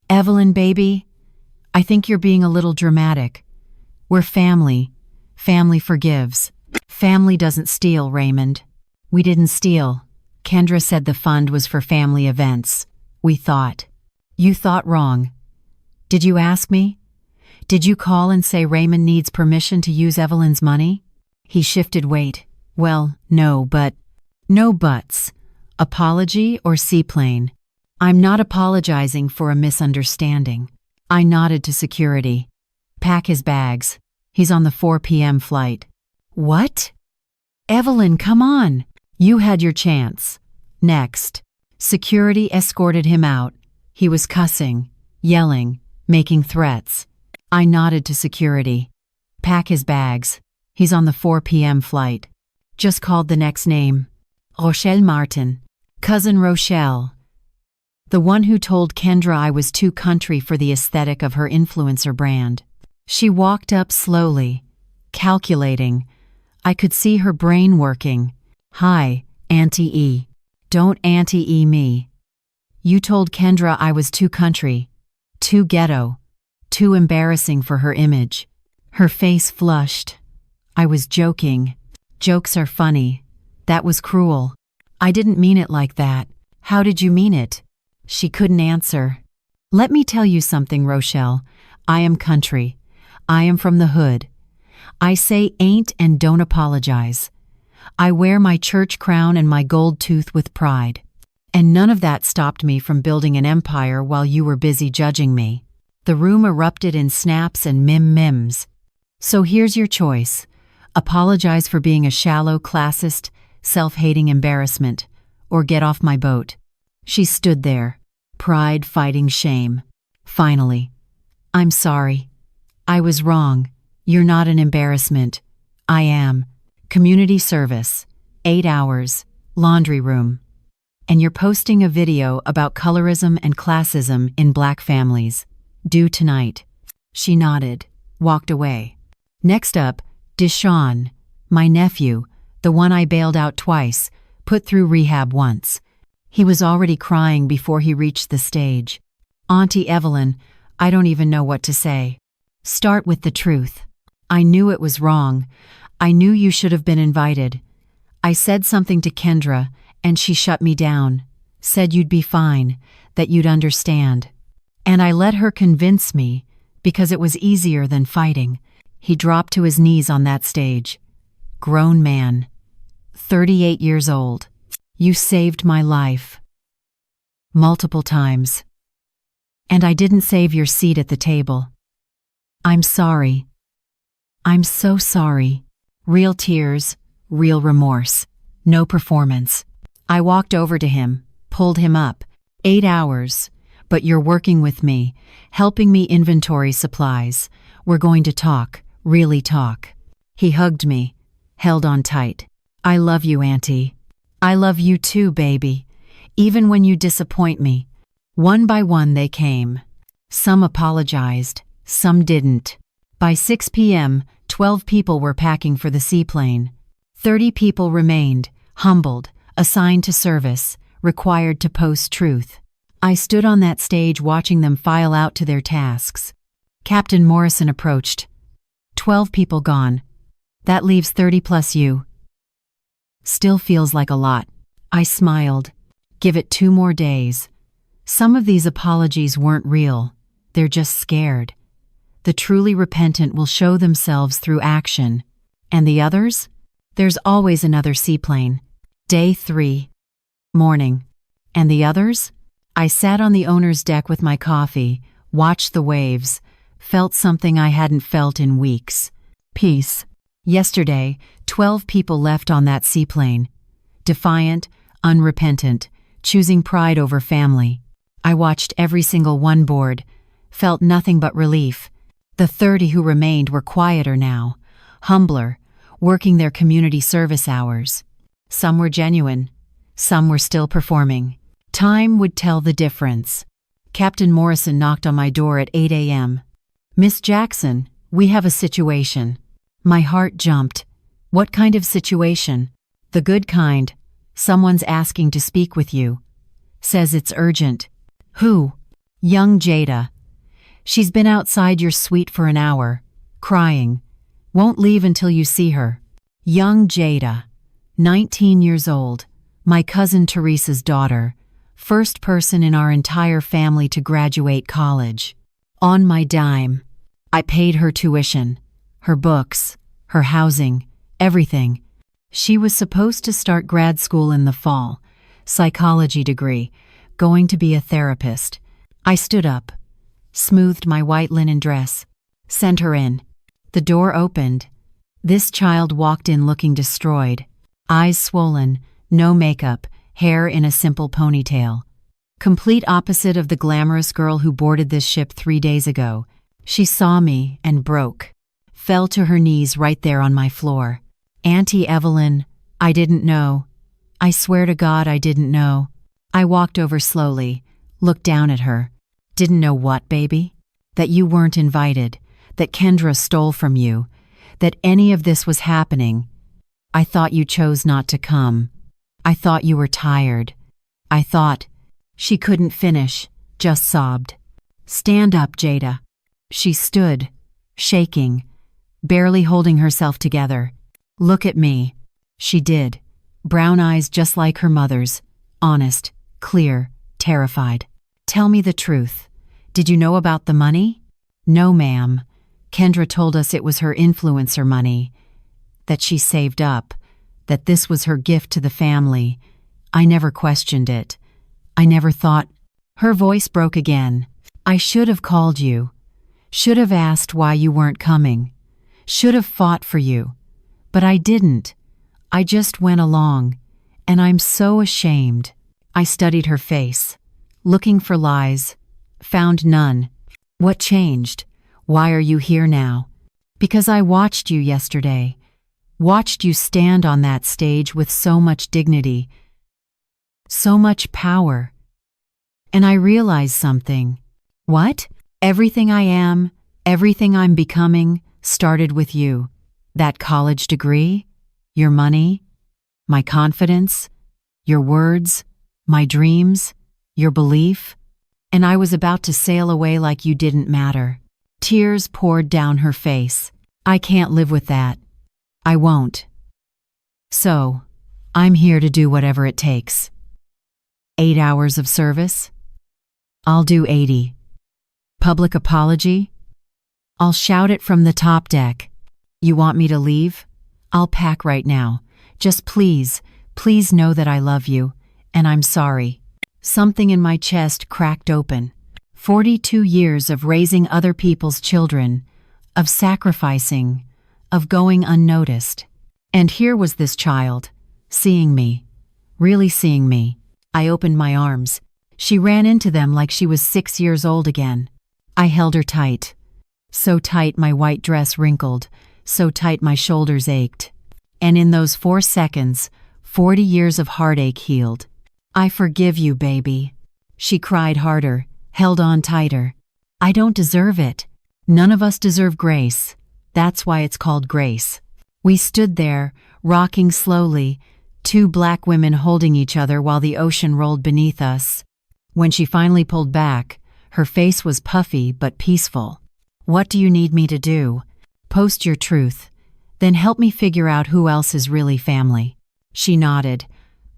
Evelyn, baby, I think you're being a little dramatic. We're family. Family forgives. Family doesn't steal, Raymond. We didn't steal. Kendra said the fund was for family events. We thought. You thought wrong. Did you ask me? Did you call and say Raymond needs permission to use Evelyn's money? He shifted weight. Well, no, but... No buts. Apology or seaplane? I'm not apologizing for a misunderstanding. I nodded to security. Pack his bags. He's on the 4 p.m. flight. What? Evelyn, come on. You had your chance. Next. Security escorted him out. He was cussing, yelling, making threats. I nodded to security. Pack his bags. He's on the 4 p.m. flight. Just called the next name. Rochelle Martin. Cousin Rochelle. The one who told Kendra I was too country for the aesthetic of her influencer brand. She walked up slowly, calculating. I could see her brain working. Hi, Auntie E. Don't Auntie E me. You told Kendra I was too country, too ghetto, too embarrassing for her image. Her face flushed. I was joking. Jokes are funny. That was cruel. I didn't mean it like that. How did you mean it? She couldn't answer. Let me tell you something, Rochelle. I am country. I am from the hood. I say ain't and don't apologize. I wear my church crown and my gold tooth with pride. And none of that stopped me from building an empire while you were busy judging me. The room erupted in snaps and mims. So here's your choice. Apologize for being a shallow, classist, self-hating embarrassment, or get off my boat. She stood there, pride fighting shame. Finally, I'm sorry. I was wrong. You're not an embarrassment. I am. Community service, 8 hours, laundry room. And you're posting a video about colorism and classism in black families. Due tonight. She nodded, walked away. Next up, Deshaun, my nephew, the one I bailed out twice, put through rehab once. He was already crying before he reached the stage. Auntie Evelyn, I don't even know what to say. Start with the truth. I knew it was wrong. I knew you should have been invited. I said something to Kendra, and she shut me down. Said you'd be fine, that you'd understand. And I let her convince me, because it was easier than fighting. He dropped to his knees on that stage. Grown man. 38 years old. You saved my life. Multiple times. And I didn't save your seat at the table. I'm sorry. I'm so sorry. Real tears, real remorse. No performance. I walked over to him, pulled him up. 8 hours. But you're working with me, helping me inventory supplies. We're going to talk, really talk. He hugged me, held on tight. I love you, Auntie. I love you too, baby. Even when you disappoint me. One by one they came. Some apologized, some didn't. By 6 p.m., 12 people were packing for the seaplane. 30 people remained, humbled, assigned to service, required to post truth. I stood on that stage watching them file out to their tasks. Captain Morrison approached. 12 people gone. That leaves 30 plus you. Still feels like a lot. I smiled. Give it 2 more days. Some of these apologies weren't real. They're just scared. The truly repentant will show themselves through action. And the others? There's always another seaplane. Day 3. Morning. And the others? I sat on the owner's deck with my coffee, watched the waves, felt something I hadn't felt in weeks. Peace. Yesterday, 12 people left on that seaplane. Defiant, unrepentant, choosing pride over family. I watched every single one board, felt nothing but relief. The 30 who remained were quieter now, humbler, working their community service hours. Some were genuine, some were still performing. Time would tell the difference. Captain Morrison knocked on my door at 8 a.m. Miss Jackson, we have a situation. My heart jumped. What kind of situation? The good kind. Someone's asking to speak with you. Says it's urgent. Who? Young Jada. She's been outside your suite for an hour, crying. Won't leave until you see her. Young Jada, 19 years old, my cousin Teresa's daughter, first person in our entire family to graduate college. On my dime. I paid her tuition, her books, her housing, everything. She was supposed to start grad school in the fall, psychology degree, going to be a therapist. I stood up, smoothed my white linen dress, sent her in. The door opened. This child walked in looking destroyed, eyes swollen, no makeup, hair in a simple ponytail. Complete opposite of the glamorous girl who boarded this ship 3 days ago. She saw me and broke. Fell to her knees right there on my floor. Auntie Evelyn, I didn't know. I swear to God I didn't know. I walked over slowly, looked down at her. Didn't know what, baby? That you weren't invited, that Kendra stole from you, that any of this was happening. I thought you chose not to come. I thought you were tired. I thought. She couldn't finish, just sobbed. Stand up, Jada. She stood, shaking, barely holding herself together. Look at me. She did. Brown eyes just like her mother's, honest, clear, terrified. Tell me the truth. Did you know about the money? No, ma'am. Kendra told us it was her influencer money, that she saved up, that this was her gift to the family. I never questioned it. I never thought. Her voice broke again. I should have called you. Should have asked why you weren't coming. Should have fought for you. But I didn't. I just went along. And I'm so ashamed. I studied her face, looking for lies. Found none. What changed? Why are you here now? Because I watched you yesterday. Watched you stand on that stage with so much dignity, so much power. And I realized something. What? Everything I am, everything I'm becoming, started with you. That college degree, your money, my confidence, your words, my dreams, your belief. And I was about to sail away like you didn't matter. Tears poured down her face. I can't live with that. I won't. So, I'm here to do whatever it takes. 8 hours of service? I'll do 80. Public apology? I'll shout it from the top deck. You want me to leave? I'll pack right now. Just please, please know that I love you, and I'm sorry. Something in my chest cracked open. 42 years of raising other people's children, of sacrificing, of going unnoticed. And here was this child, seeing me, really seeing me. I opened my arms. She ran into them like she was 6 years old again. I held her tight. So tight my white dress wrinkled, so tight my shoulders ached. And in those 4 seconds, 40 years of heartache healed. I forgive you, baby. She cried harder, held on tighter. I don't deserve it. None of us deserve grace. That's why it's called grace. We stood there, rocking slowly, two black women holding each other while the ocean rolled beneath us. When she finally pulled back, her face was puffy but peaceful. "What do you need me to do?" "Post your truth. Then help me figure out who else is really family." She nodded,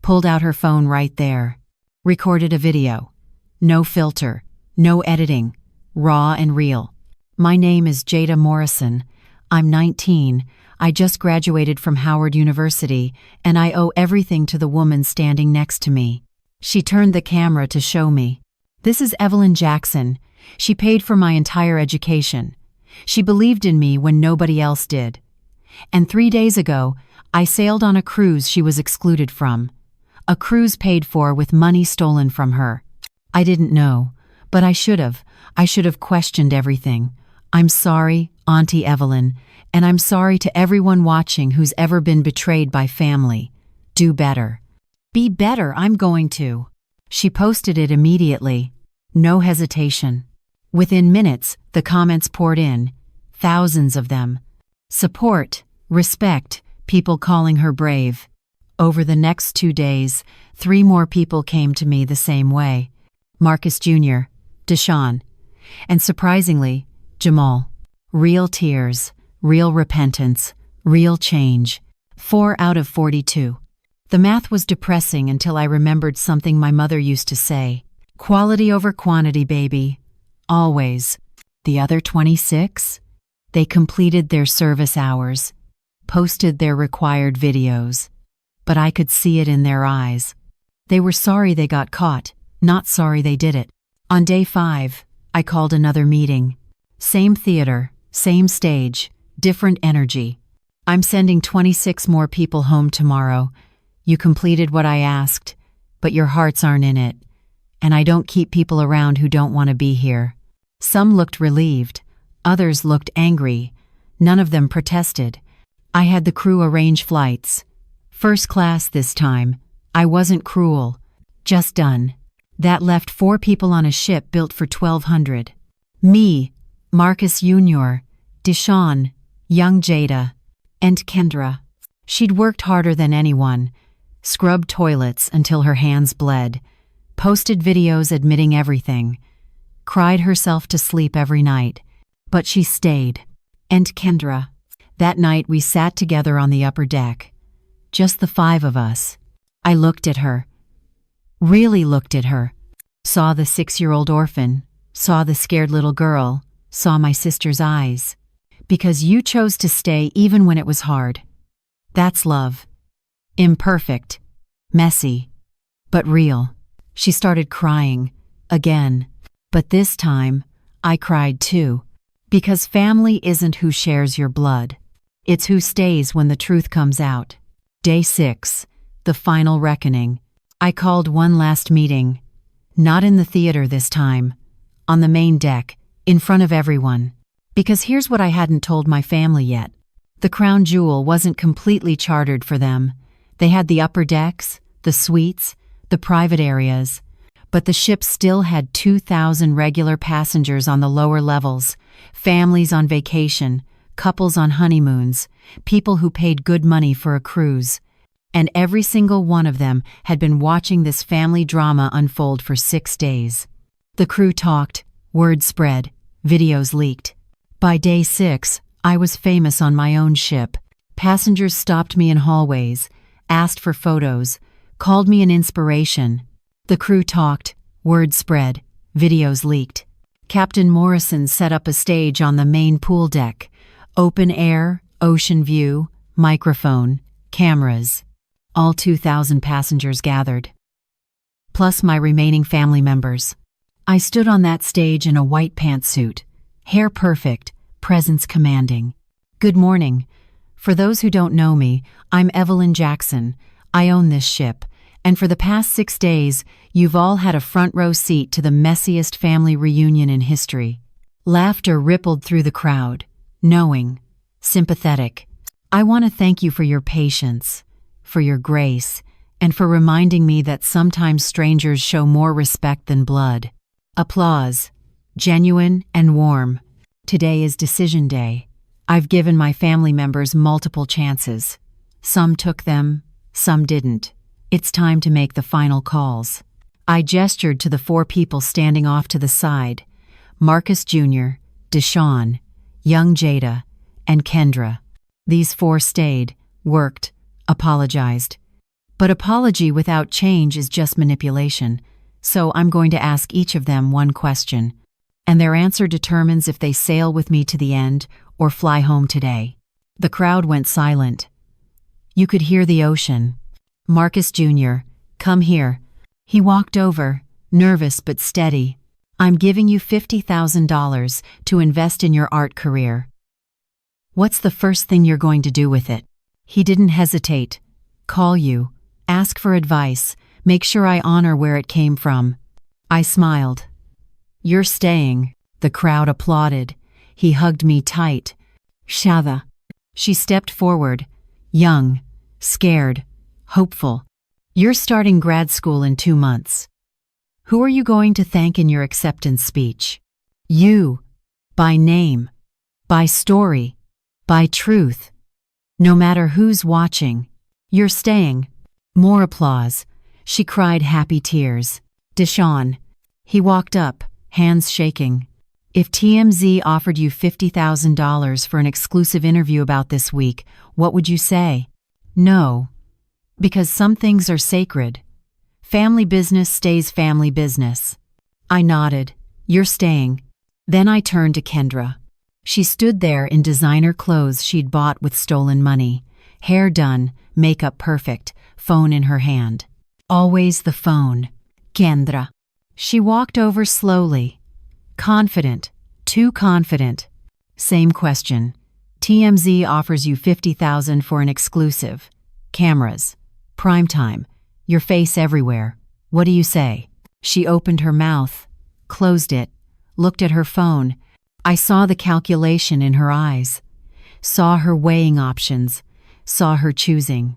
pulled out her phone right there, recorded a video. No filter, no editing, raw and real. "My name is Jada Morrison. I'm 19. I just graduated from Howard University, and I owe everything to the woman standing next to me." She turned the camera to show me. "This is Evelyn Jackson. She paid for my entire education. She believed in me when nobody else did. And 3 days ago, I sailed on a cruise she was excluded from. A cruise paid for with money stolen from her. I didn't know, but I should have. I should have questioned everything. I'm sorry, Auntie Evelyn, and I'm sorry to everyone watching who's ever been betrayed by family. Do better." "Be better, I'm going to." She posted it immediately. No hesitation. Within minutes, the comments poured in, thousands of them. Support, respect, people calling her brave. Over the next 2 days, 3 more people came to me the same way. Marcus Jr., Deshaun, and surprisingly, Jamal. Real tears, real repentance, real change. 4 out of 42. The math was depressing until I remembered something my mother used to say. Quality over quantity, baby. Always. The other 26? They completed their service hours, posted their required videos. But I could see it in their eyes. They were sorry they got caught, not sorry they did it. On day 5, I called another meeting. Same theater, same stage, different energy. "I'm sending 26 more people home tomorrow. You completed what I asked, but your hearts aren't in it. And I don't keep people around who don't want to be here." Some looked relieved, others looked angry. None of them protested. I had the crew arrange flights. First class this time. I wasn't cruel. Just done. That left 4 people on a ship built for 1,200. Me, Marcus Jr., Deshaun, young Jada, and Kendra. She'd worked harder than anyone. Scrubbed toilets until her hands bled. Posted videos admitting everything. Cried herself to sleep every night. But she stayed. And Kendra. That night we sat together on the upper deck. Just the 5 of us. I looked at her. Really looked at her. Saw the 6-year-old orphan. Saw the scared little girl. Saw my sister's eyes. Because you chose to stay even when it was hard. That's love. Imperfect. Messy. But real. She started crying. Again. But this time, I cried too. Because family isn't who shares your blood. It's who stays when the truth comes out. Day 6. The final reckoning. I called one last meeting. Not in the theater this time. On the main deck, in front of everyone. Because here's what I hadn't told my family yet. The crown jewel wasn't completely chartered for them. They had the upper decks, the suites, the private areas. But the ship still had 2,000 regular passengers on the lower levels, families on vacation, couples on honeymoons, people who paid good money for a cruise. And every single one of them had been watching this family drama unfold for 6 days. The crew talked, word spread, videos leaked. By day 6, I was famous on my own ship. Passengers stopped me in hallways, asked for photos, called me an inspiration. The crew talked, word spread, videos leaked. Captain Morrison set up a stage on the main pool deck. Open air, ocean view, microphone, cameras. All 2,000 passengers gathered. Plus my remaining family members. I stood on that stage in a white pantsuit. Hair perfect, presence commanding. Good morning. For those who don't know me, I'm Evelyn Jackson. I own this ship. And for the past 6 days, you've all had a front row seat to the messiest family reunion in history. Laughter rippled through the crowd. Knowing. Sympathetic. I want to thank you for your patience, for your grace, and for reminding me that sometimes strangers show more respect than blood. Applause. genuine and warm. Today is decision day. I've given my family members multiple chances. Some took them, some didn't. It's time to make the final calls. I gestured to the 4 people standing off to the side: Marcus Jr., Deshawn, young Jada, and Kendra. These 4 stayed, worked, apologized. But apology without change is just manipulation, so I'm going to ask each of them one question, and their answer determines if they sail with me to the end or fly home today. The crowd went silent. You could hear the ocean. Marcus Jr., come here. He walked over, nervous but steady. I'm giving you $50,000 to invest in your art career. What's the first thing you're going to do with it? He didn't hesitate. Call you, ask for advice, make sure I honor where it came from. I smiled. You're staying. The crowd applauded. He hugged me tight. Shava. She stepped forward, young, scared, hopeful. You're starting grad school in 2 months. Who are you going to thank in your acceptance speech? You. By name. By story. By truth. No matter who's watching. You're staying. More applause. She cried happy tears. Deshawn. He walked up, hands shaking. If TMZ offered you $50,000 for an exclusive interview about this week, what would you say? No. Because some things are sacred. Family business stays family business. I nodded. You're staying. Then I turned to Kendra. She stood there in designer clothes she'd bought with stolen money. Hair done, makeup perfect, phone in her hand. Always the phone. Kendra. She walked over slowly. Confident. Too confident. Same question. TMZ offers you $50,000 for an exclusive. Cameras. Prime time. Your face everywhere. What do you say? She opened her mouth, closed it, looked at her phone. I saw the calculation in her eyes. Saw her weighing options. Saw her choosing.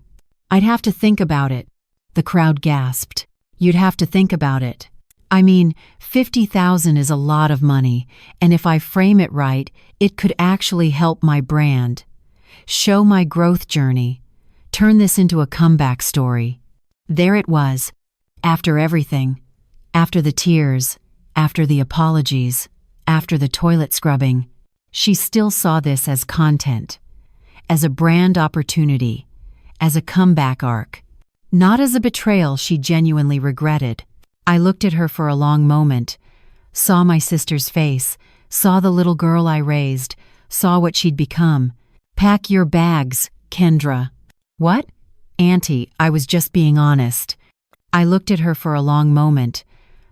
I'd have to think about it. The crowd gasped. You'd have to think about it. I mean, $50,000 is a lot of money, and if I frame it right, it could actually help my brand. Show my growth journey. Turn this into a comeback story. There it was. After everything. After the tears. After the apologies. After the toilet scrubbing. She still saw this as content. As a brand opportunity. As a comeback arc. Not as a betrayal she genuinely regretted. I looked at her for a long moment. Saw my sister's face. Saw the little girl I raised. Saw what she'd become. Pack your bags, Kendra. What? Auntie, I was just being honest. I looked at her for a long moment.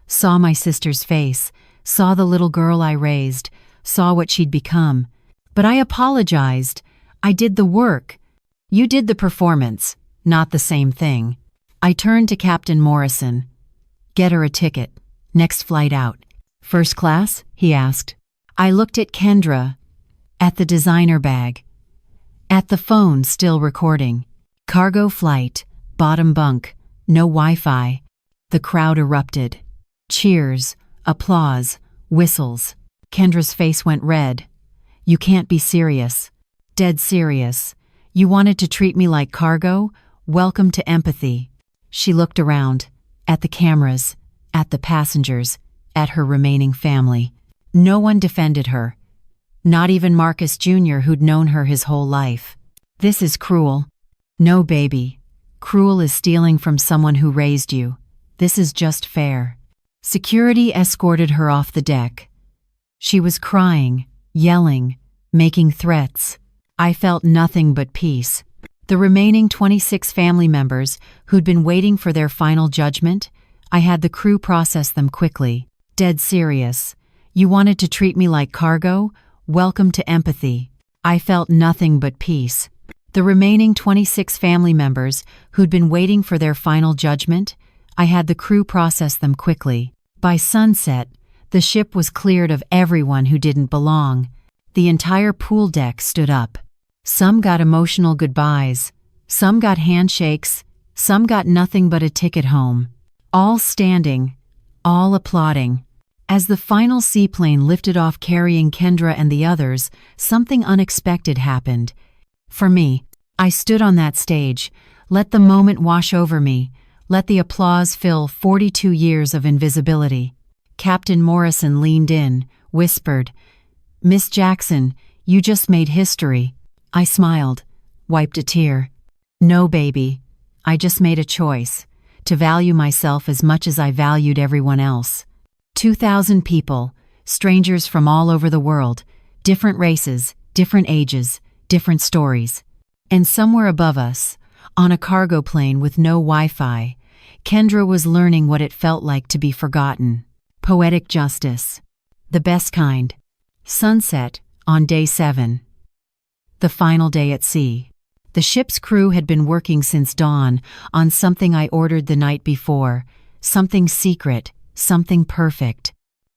Saw my sister's face. Saw the little girl I raised. Saw what she'd become. But I apologized. I did the work. You did the performance, not the same thing. I turned to Captain Morrison. Get her a ticket. Next flight out. First class? He asked. I looked at Kendra. At the designer bag. At the phone still recording. Cargo flight. Bottom bunk. No Wi-Fi. The crowd erupted. Cheers. Applause. Whistles. Kendra's face went red. You can't be serious. Dead serious. You wanted to treat me like cargo? Welcome to empathy. She looked around. At the cameras. At the passengers. At her remaining family. No one defended her. Not even Marcus Jr., who'd known her his whole life. This is cruel. No, baby. Cruel is stealing from someone who raised you. This is just fair. Security escorted her off the deck. She was crying, yelling, making threats. I felt nothing but peace. The remaining 26 family members, who'd been waiting for their final judgment, I had the crew process them quickly. Dead serious. You wanted to treat me like cargo? Welcome to empathy. I felt nothing but peace. The remaining 26 family members, who'd been waiting for their final judgment, I had the crew process them quickly. By sunset, the ship was cleared of everyone who didn't belong. The entire pool deck stood up. Some got emotional goodbyes. Some got handshakes. Some got nothing but a ticket home. All standing. All applauding. As the final seaplane lifted off carrying Kendra and the others, something unexpected happened. For me, I stood on that stage. Let the moment wash over me. Let the applause fill 42 years of invisibility. Captain Morrison leaned in, whispered, "Miss Jackson, you just made history." I smiled, wiped a tear. "No, baby. I just made a choice. To value myself as much as I valued everyone else." 2,000 people, strangers from all over the world, different races, different ages, different stories. And somewhere above us, on a cargo plane with no Wi-Fi, Kendra was learning what it felt like to be forgotten. Poetic justice. The best kind. Sunset on day 7. The final day at sea. The ship's crew had been working since dawn on something I ordered the night before, something secret, something perfect.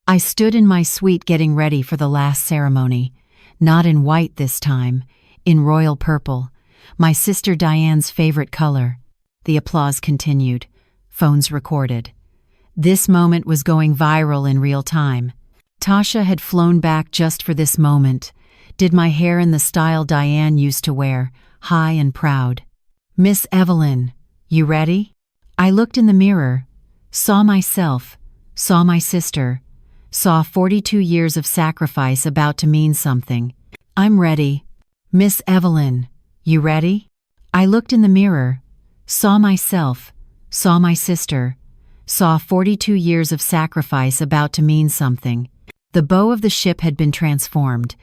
I stood in my suite getting ready for the last ceremony, not in white this time, in royal purple, my sister Diane's favorite color. The applause continued. Phones recorded. This moment was going viral in real time. Tasha had flown back just for this moment, did my hair in the style Diane used to wear, high and proud. "Miss Evelyn, you ready?" I looked in the mirror, saw myself, saw my sister, saw 42 years of sacrifice about to mean something. "I'm ready." "Miss Evelyn, you ready?" I looked in the mirror, saw myself, saw my sister, saw 42 years of sacrifice about to mean something. The bow of the ship had been transformed.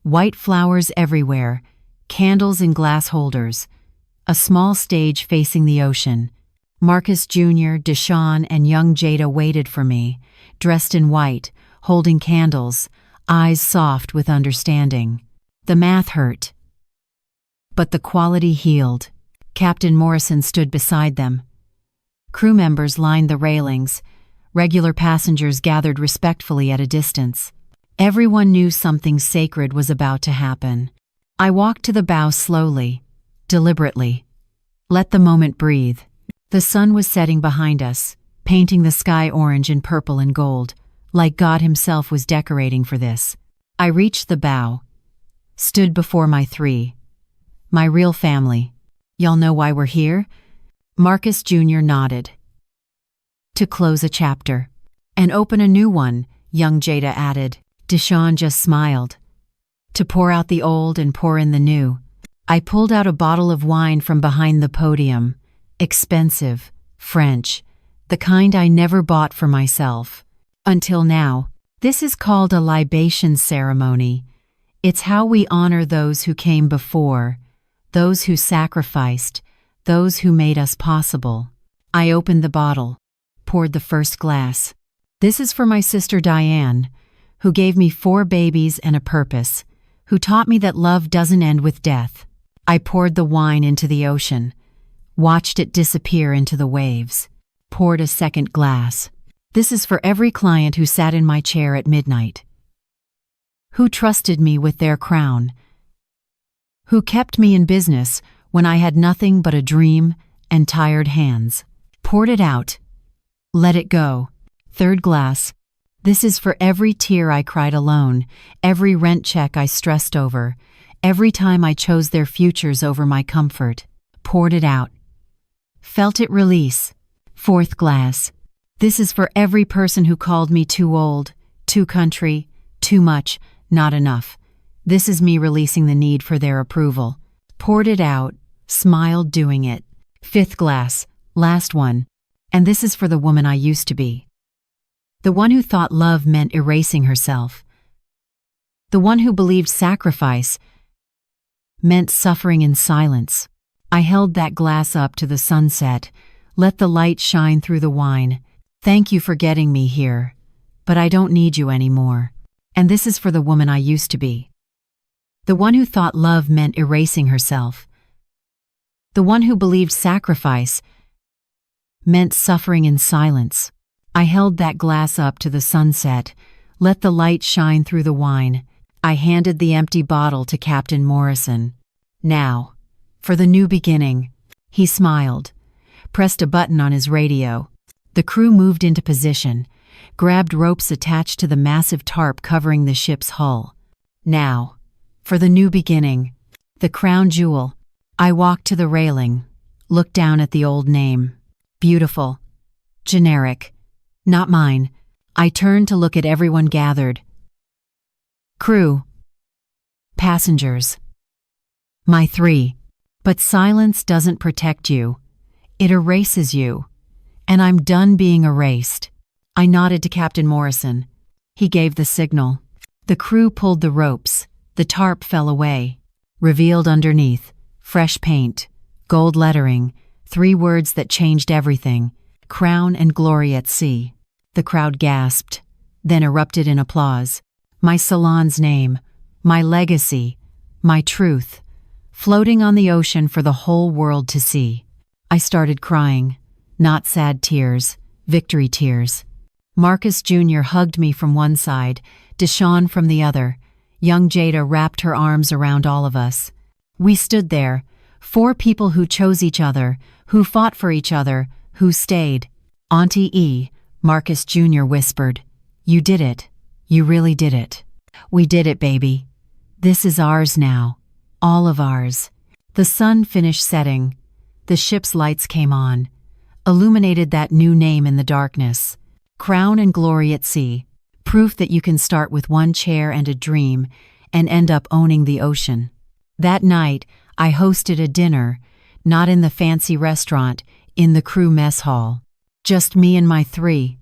White flowers everywhere, candles in glass holders, a small stage facing the ocean. Marcus Jr., Deshawn, and young Jada waited for me, dressed in white, holding candles, eyes soft with understanding. The math hurt, but the quality healed. Captain Morrison stood beside them. Crew members lined the railings. Regular passengers gathered respectfully at a distance. Everyone knew something sacred was about to happen. I walked to the bow slowly, deliberately. Let the moment breathe. The sun was setting behind us, painting the sky orange and purple and gold, like God himself was decorating for this. I reached the bow, stood before my three. My real family. "Y'all know why we're here?" Marcus Jr. nodded. "To close a chapter. And open a new one," young Jada added. Deshawn just smiled. "To pour out the old and pour in the new." I pulled out a bottle of wine from behind the podium. Expensive, French, the kind I never bought for myself. Until now. This is called a libation ceremony. It's how we honor those who came before, those who sacrificed, those who made us possible. I opened the bottle, poured the first glass. This is for my sister Diane, who gave me 4 babies and a purpose, who taught me that love doesn't end with death. I poured the wine into the ocean, watched it disappear into the waves, poured a second glass. This is for every client who sat in my chair at midnight, who trusted me with their crown, who kept me in business when I had nothing but a dream and tired hands. Poured it out. Let it go. Third glass. This is for every tear I cried alone, every rent check I stressed over, every time I chose their futures over my comfort. Poured it out. Felt it release. Fourth glass. This is for every person who called me too old, too country, too much, not enough. This is me releasing the need for their approval. Poured it out, smiled doing it. Fifth glass, last one. And this is for the woman I used to be. The one who thought love meant erasing herself. The one who believed sacrifice meant suffering in silence. I held that glass up to the sunset, let the light shine through the wine. Thank you for getting me here, but I don't need you anymore. And this is for the woman I used to be. The one who thought love meant erasing herself. The one who believed sacrifice meant suffering in silence. I held that glass up to the sunset, let the light shine through the wine. I handed the empty bottle to Captain Morrison. Now, for the new beginning. He smiled, pressed a button on his radio. The crew moved into position, grabbed ropes attached to the massive tarp covering the ship's hull. Now, for the new beginning, the crown jewel. I walked to the railing, looked down at the old name. Beautiful. Generic. Not mine. I turned to look at everyone gathered. Crew. Passengers. My three. But silence doesn't protect you. It erases you. And I'm done being erased. I nodded to Captain Morrison. He gave the signal. The crew pulled the ropes. The tarp fell away. Revealed underneath, fresh paint, gold lettering, 3 words that changed everything: crown and glory at sea. The crowd gasped, then erupted in applause. My salon's name, my legacy, my truth, floating on the ocean for the whole world to see. I started crying, not sad tears, victory tears. Marcus Jr. hugged me from one side, Deshawn from the other. Young Jada wrapped her arms around all of us. We stood there, 4 people who chose each other, who fought for each other, who stayed. Auntie E, Marcus Jr. whispered, "You did it. You really did it. We did it, baby. This is ours now. All of ours." The sun finished setting. The ship's lights came on, illuminated that new name in the darkness. Crown and glory at sea. Proof that you can start with 1 chair and a dream and end up owning the ocean. That night, I hosted a dinner, not in the fancy restaurant, in the crew mess hall. Just me and my 3,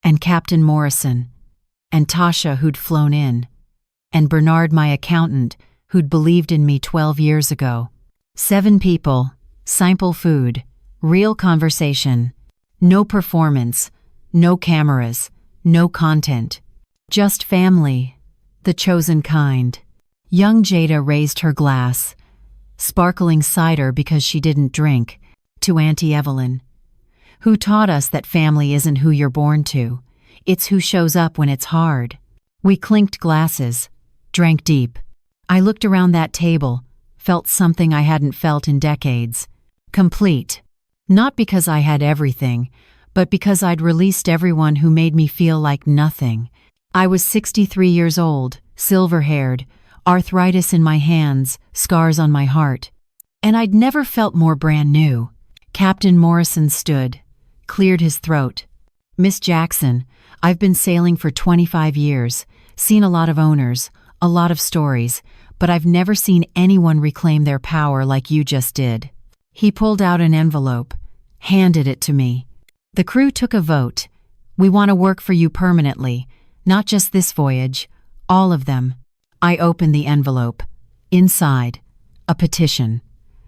and Captain Morrison, and Tasha who'd flown in, and Bernard my accountant who'd believed in me 12 years ago. 7 people, simple food, real conversation, no performance, no cameras, no content. Just family, the chosen kind. Young Jada raised her glass, sparkling cider because she didn't drink, to Auntie Evelyn, who taught us that family isn't who you're born to, it's who shows up when it's hard. We clinked glasses, drank deep. I looked around that table, felt something I hadn't felt in decades. Complete. Not because I had everything, but because I'd released everyone who made me feel like nothing. I was 63 years old, silver-haired, arthritis in my hands, scars on my heart. And I'd never felt more brand new. Captain Morrison stood, cleared his throat. "Miss Jackson, I've been sailing for 25 years, seen a lot of owners, a lot of stories, but I've never seen anyone reclaim their power like you just did." He pulled out an envelope, handed it to me. "The crew took a vote. We want to work for you permanently, not just this voyage, all of them." I opened the envelope. Inside, a petition,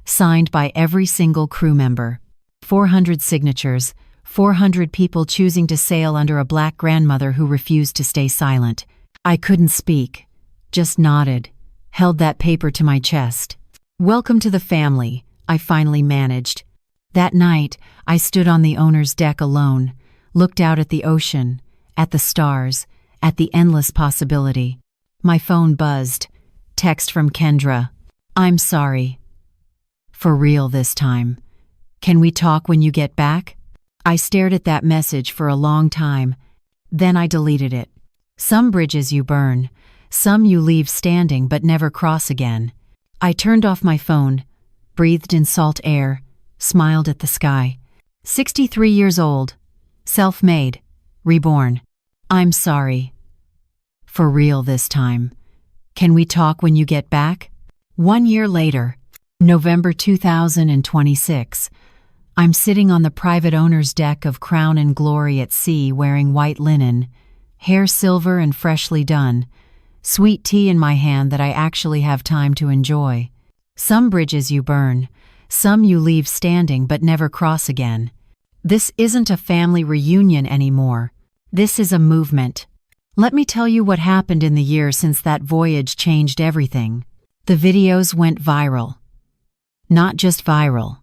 signed by every single crew member. 400 signatures, 400 people choosing to sail under a black grandmother who refused to stay silent. I couldn't speak, just nodded, held that paper to my chest. "Welcome to the family," I finally managed. That night, I stood on the owner's deck alone, looked out at the ocean, at the stars, at the endless possibility. My phone buzzed. Text from Kendra. "I'm sorry. For real this time. Can we talk when you get back?" I stared at that message for a long time. Then I deleted it. Some bridges you burn, some you leave standing but never cross again. I turned off my phone, breathed in salt air, smiled at the sky. 63 years old, self-made, reborn. I'm sorry. For real this time. Can we talk when you get back? 1 year later, November 2026, I'm sitting on the private owner's deck of Crown and Glory at sea wearing white linen, hair silver and freshly done, sweet tea in my hand that I actually have time to enjoy. Some bridges you burn, some you leave standing but never cross again. This isn't a family reunion anymore. This is a movement. Let me tell you what happened in the year since that voyage changed everything. The videos went viral. Not just viral.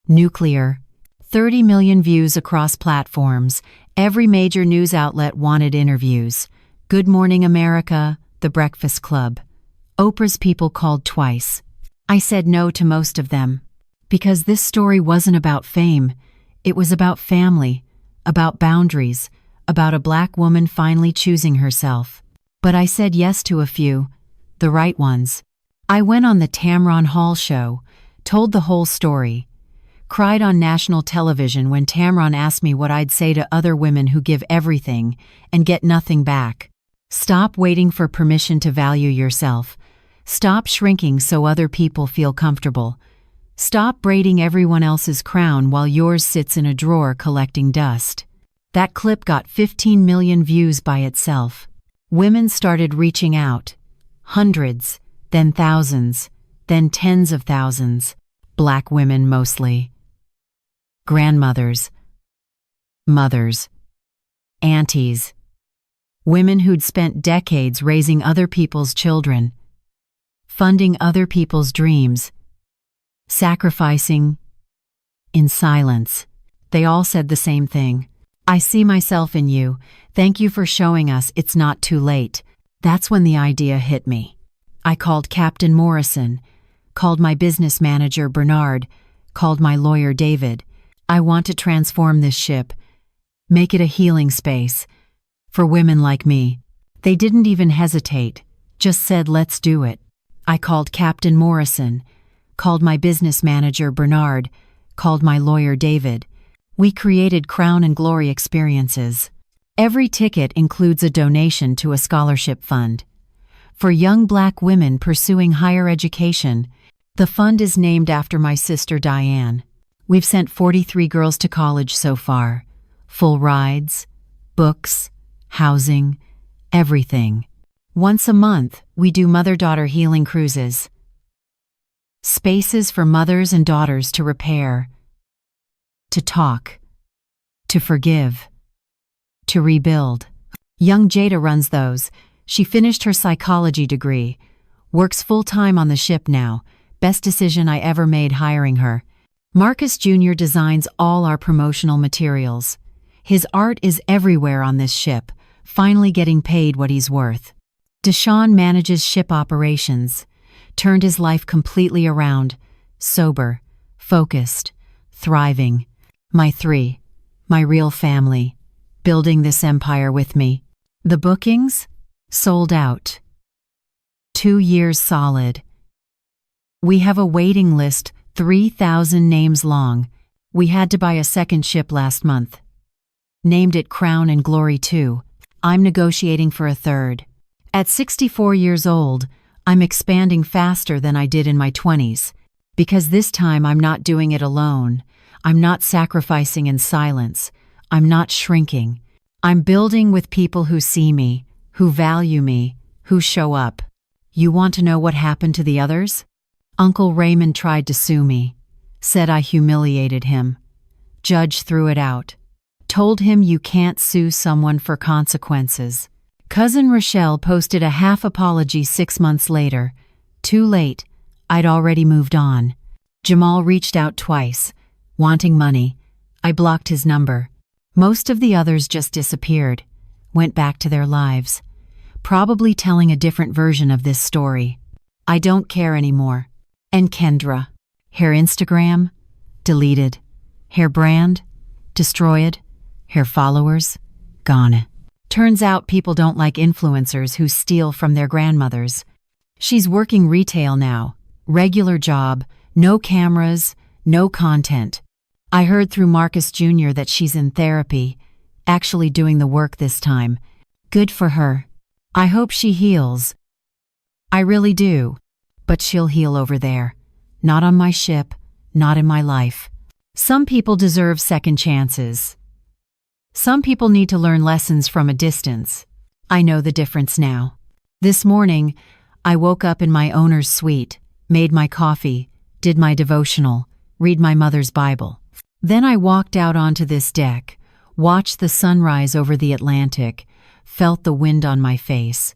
Nuclear. 30 million views across platforms. Every major news outlet wanted interviews. Good Morning America, The Breakfast Club. Oprah's people called twice. I said no to most of them. Because this story wasn't about fame. It was about family, about boundaries, about a black woman finally choosing herself. But I said yes to a few, the right ones. I went on the Tamron Hall show, told the whole story, cried on national television when Tamron asked me what I'd say to other women who give everything and get nothing back. Stop waiting for permission to value yourself. Stop shrinking so other people feel comfortable. Stop braiding everyone else's crown while yours sits in a drawer collecting dust. That clip got 15 million views by itself. Women started reaching out. Hundreds, then thousands, then tens of thousands. Black women mostly. Grandmothers, mothers, aunties, women who'd spent decades raising other people's children, funding other people's dreams, sacrificing in silence. They all said the same thing. I see myself in you. Thank you for showing us it's not too late. That's when the idea hit me. I called Captain Morrison, called my business manager Bernard, called my lawyer David. I want to transform this ship, make it a healing space for women like me. They didn't even hesitate, just said let's do it. I called Captain Morrison, called my business manager Bernard, called my lawyer David. We created Crown and Glory experiences. Every ticket includes a donation to a scholarship fund. For young black women pursuing higher education, the fund is named after my sister Diane. We've sent 43 girls to college so far. Full rides, books, housing, everything. Once a month, we do mother-daughter healing cruises. Spaces for mothers and daughters to repair, to talk, to forgive, to rebuild. Young Jada runs those. She finished her psychology degree, works full-time on the ship now. Best decision I ever made hiring her. Marcus Jr. designs all our promotional materials. His art is everywhere on this ship, finally getting paid what he's worth. Deshaun manages ship operations, turned his life completely around, sober, focused, thriving. My three, my real family, building this empire with me. The bookings? Sold out. 2 years solid. We have a waiting list 3,000 names long. We had to buy a second ship last month. Named it Crown and Glory 2. I'm negotiating for a third. At 64 years old, I'm expanding faster than I did in my 20s. Because this time I'm not doing it alone. I'm not sacrificing in silence. I'm not shrinking. I'm building with people who see me, who value me, who show up. You want to know what happened to the others? Uncle Raymond tried to sue me, said I humiliated him. Judge threw it out. Told him you can't sue someone for consequences. Cousin Rochelle posted a half apology 6 months later. Too late, I'd already moved on. Jamal reached out twice, wanting money. I blocked his number. Most of the others just disappeared, went back to their lives, probably telling a different version of this story. I don't care anymore. And Kendra. Her Instagram? Deleted. Her brand? Destroyed. Her followers? Gone. Turns out people don't like influencers who steal from their grandmothers. She's working retail now. Regular job, no cameras, no content. I heard through Marcus Jr. that she's in therapy, actually doing the work this time. Good for her. I hope she heals. I really do. But she'll heal over there. Not on my ship, not in my life. Some people deserve second chances. Some people need to learn lessons from a distance. I know the difference now. This morning, I woke up in my owner's suite, made my coffee, did my devotional, read my mother's Bible. Then I walked out onto this deck, watched the sunrise over the Atlantic, felt the wind on my face.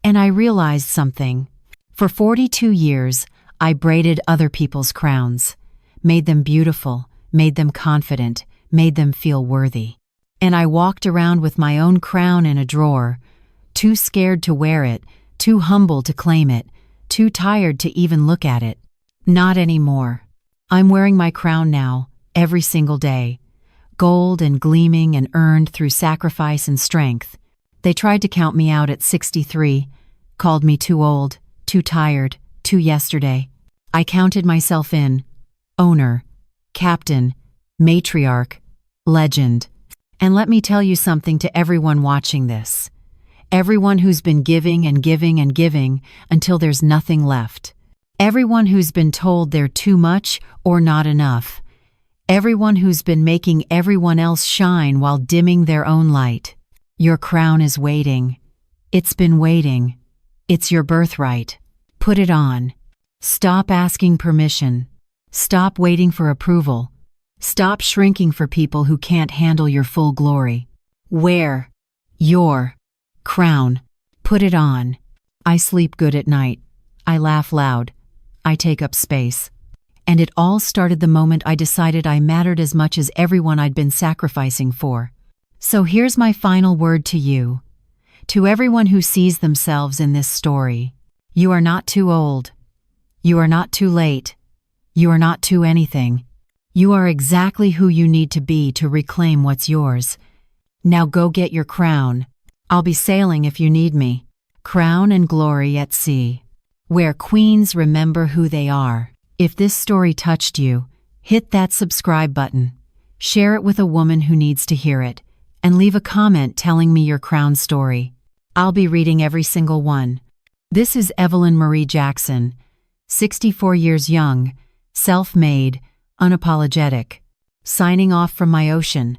And I realized something. For 42 years, I braided other people's crowns, made them beautiful, made them confident, made them feel worthy. And I walked around with my own crown in a drawer, too scared to wear it, too humble to claim it, too tired to even look at it. Not anymore. I'm wearing my crown now, every single day. gold and gleaming and earned through sacrifice and strength. They tried to count me out at 63, called me too old, too tired, too yesterday. I counted myself in. Owner, captain, matriarch, legend. And let me tell you something to everyone watching this. Everyone who's been giving and giving and giving until there's nothing left. Everyone who's been told they're too much or not enough. Everyone who's been making everyone else shine while dimming their own light. Your crown is waiting. It's been waiting. It's your birthright. Put it on. Stop asking permission. Stop waiting for approval. Stop shrinking for people who can't handle your full glory. Wear your crown. Put it on. I sleep good at night. I laugh loud. I take up space. And it all started the moment I decided I mattered as much as everyone I'd been sacrificing for. So here's my final word to you. To everyone who sees themselves in this story, you are not too old. You are not too late. You are not too anything. You are exactly who you need to be to reclaim what's yours. Now go get your crown. I'll be sailing if you need me. Crown and glory at sea, where queens remember who they are. If this story touched you, hit that subscribe button. Share it with a woman who needs to hear it, and leave a comment telling me your crown story. I'll be reading every single one. This is Evelyn Marie Jackson, 64 years young, self-made, unapologetic, signing off from my ocean.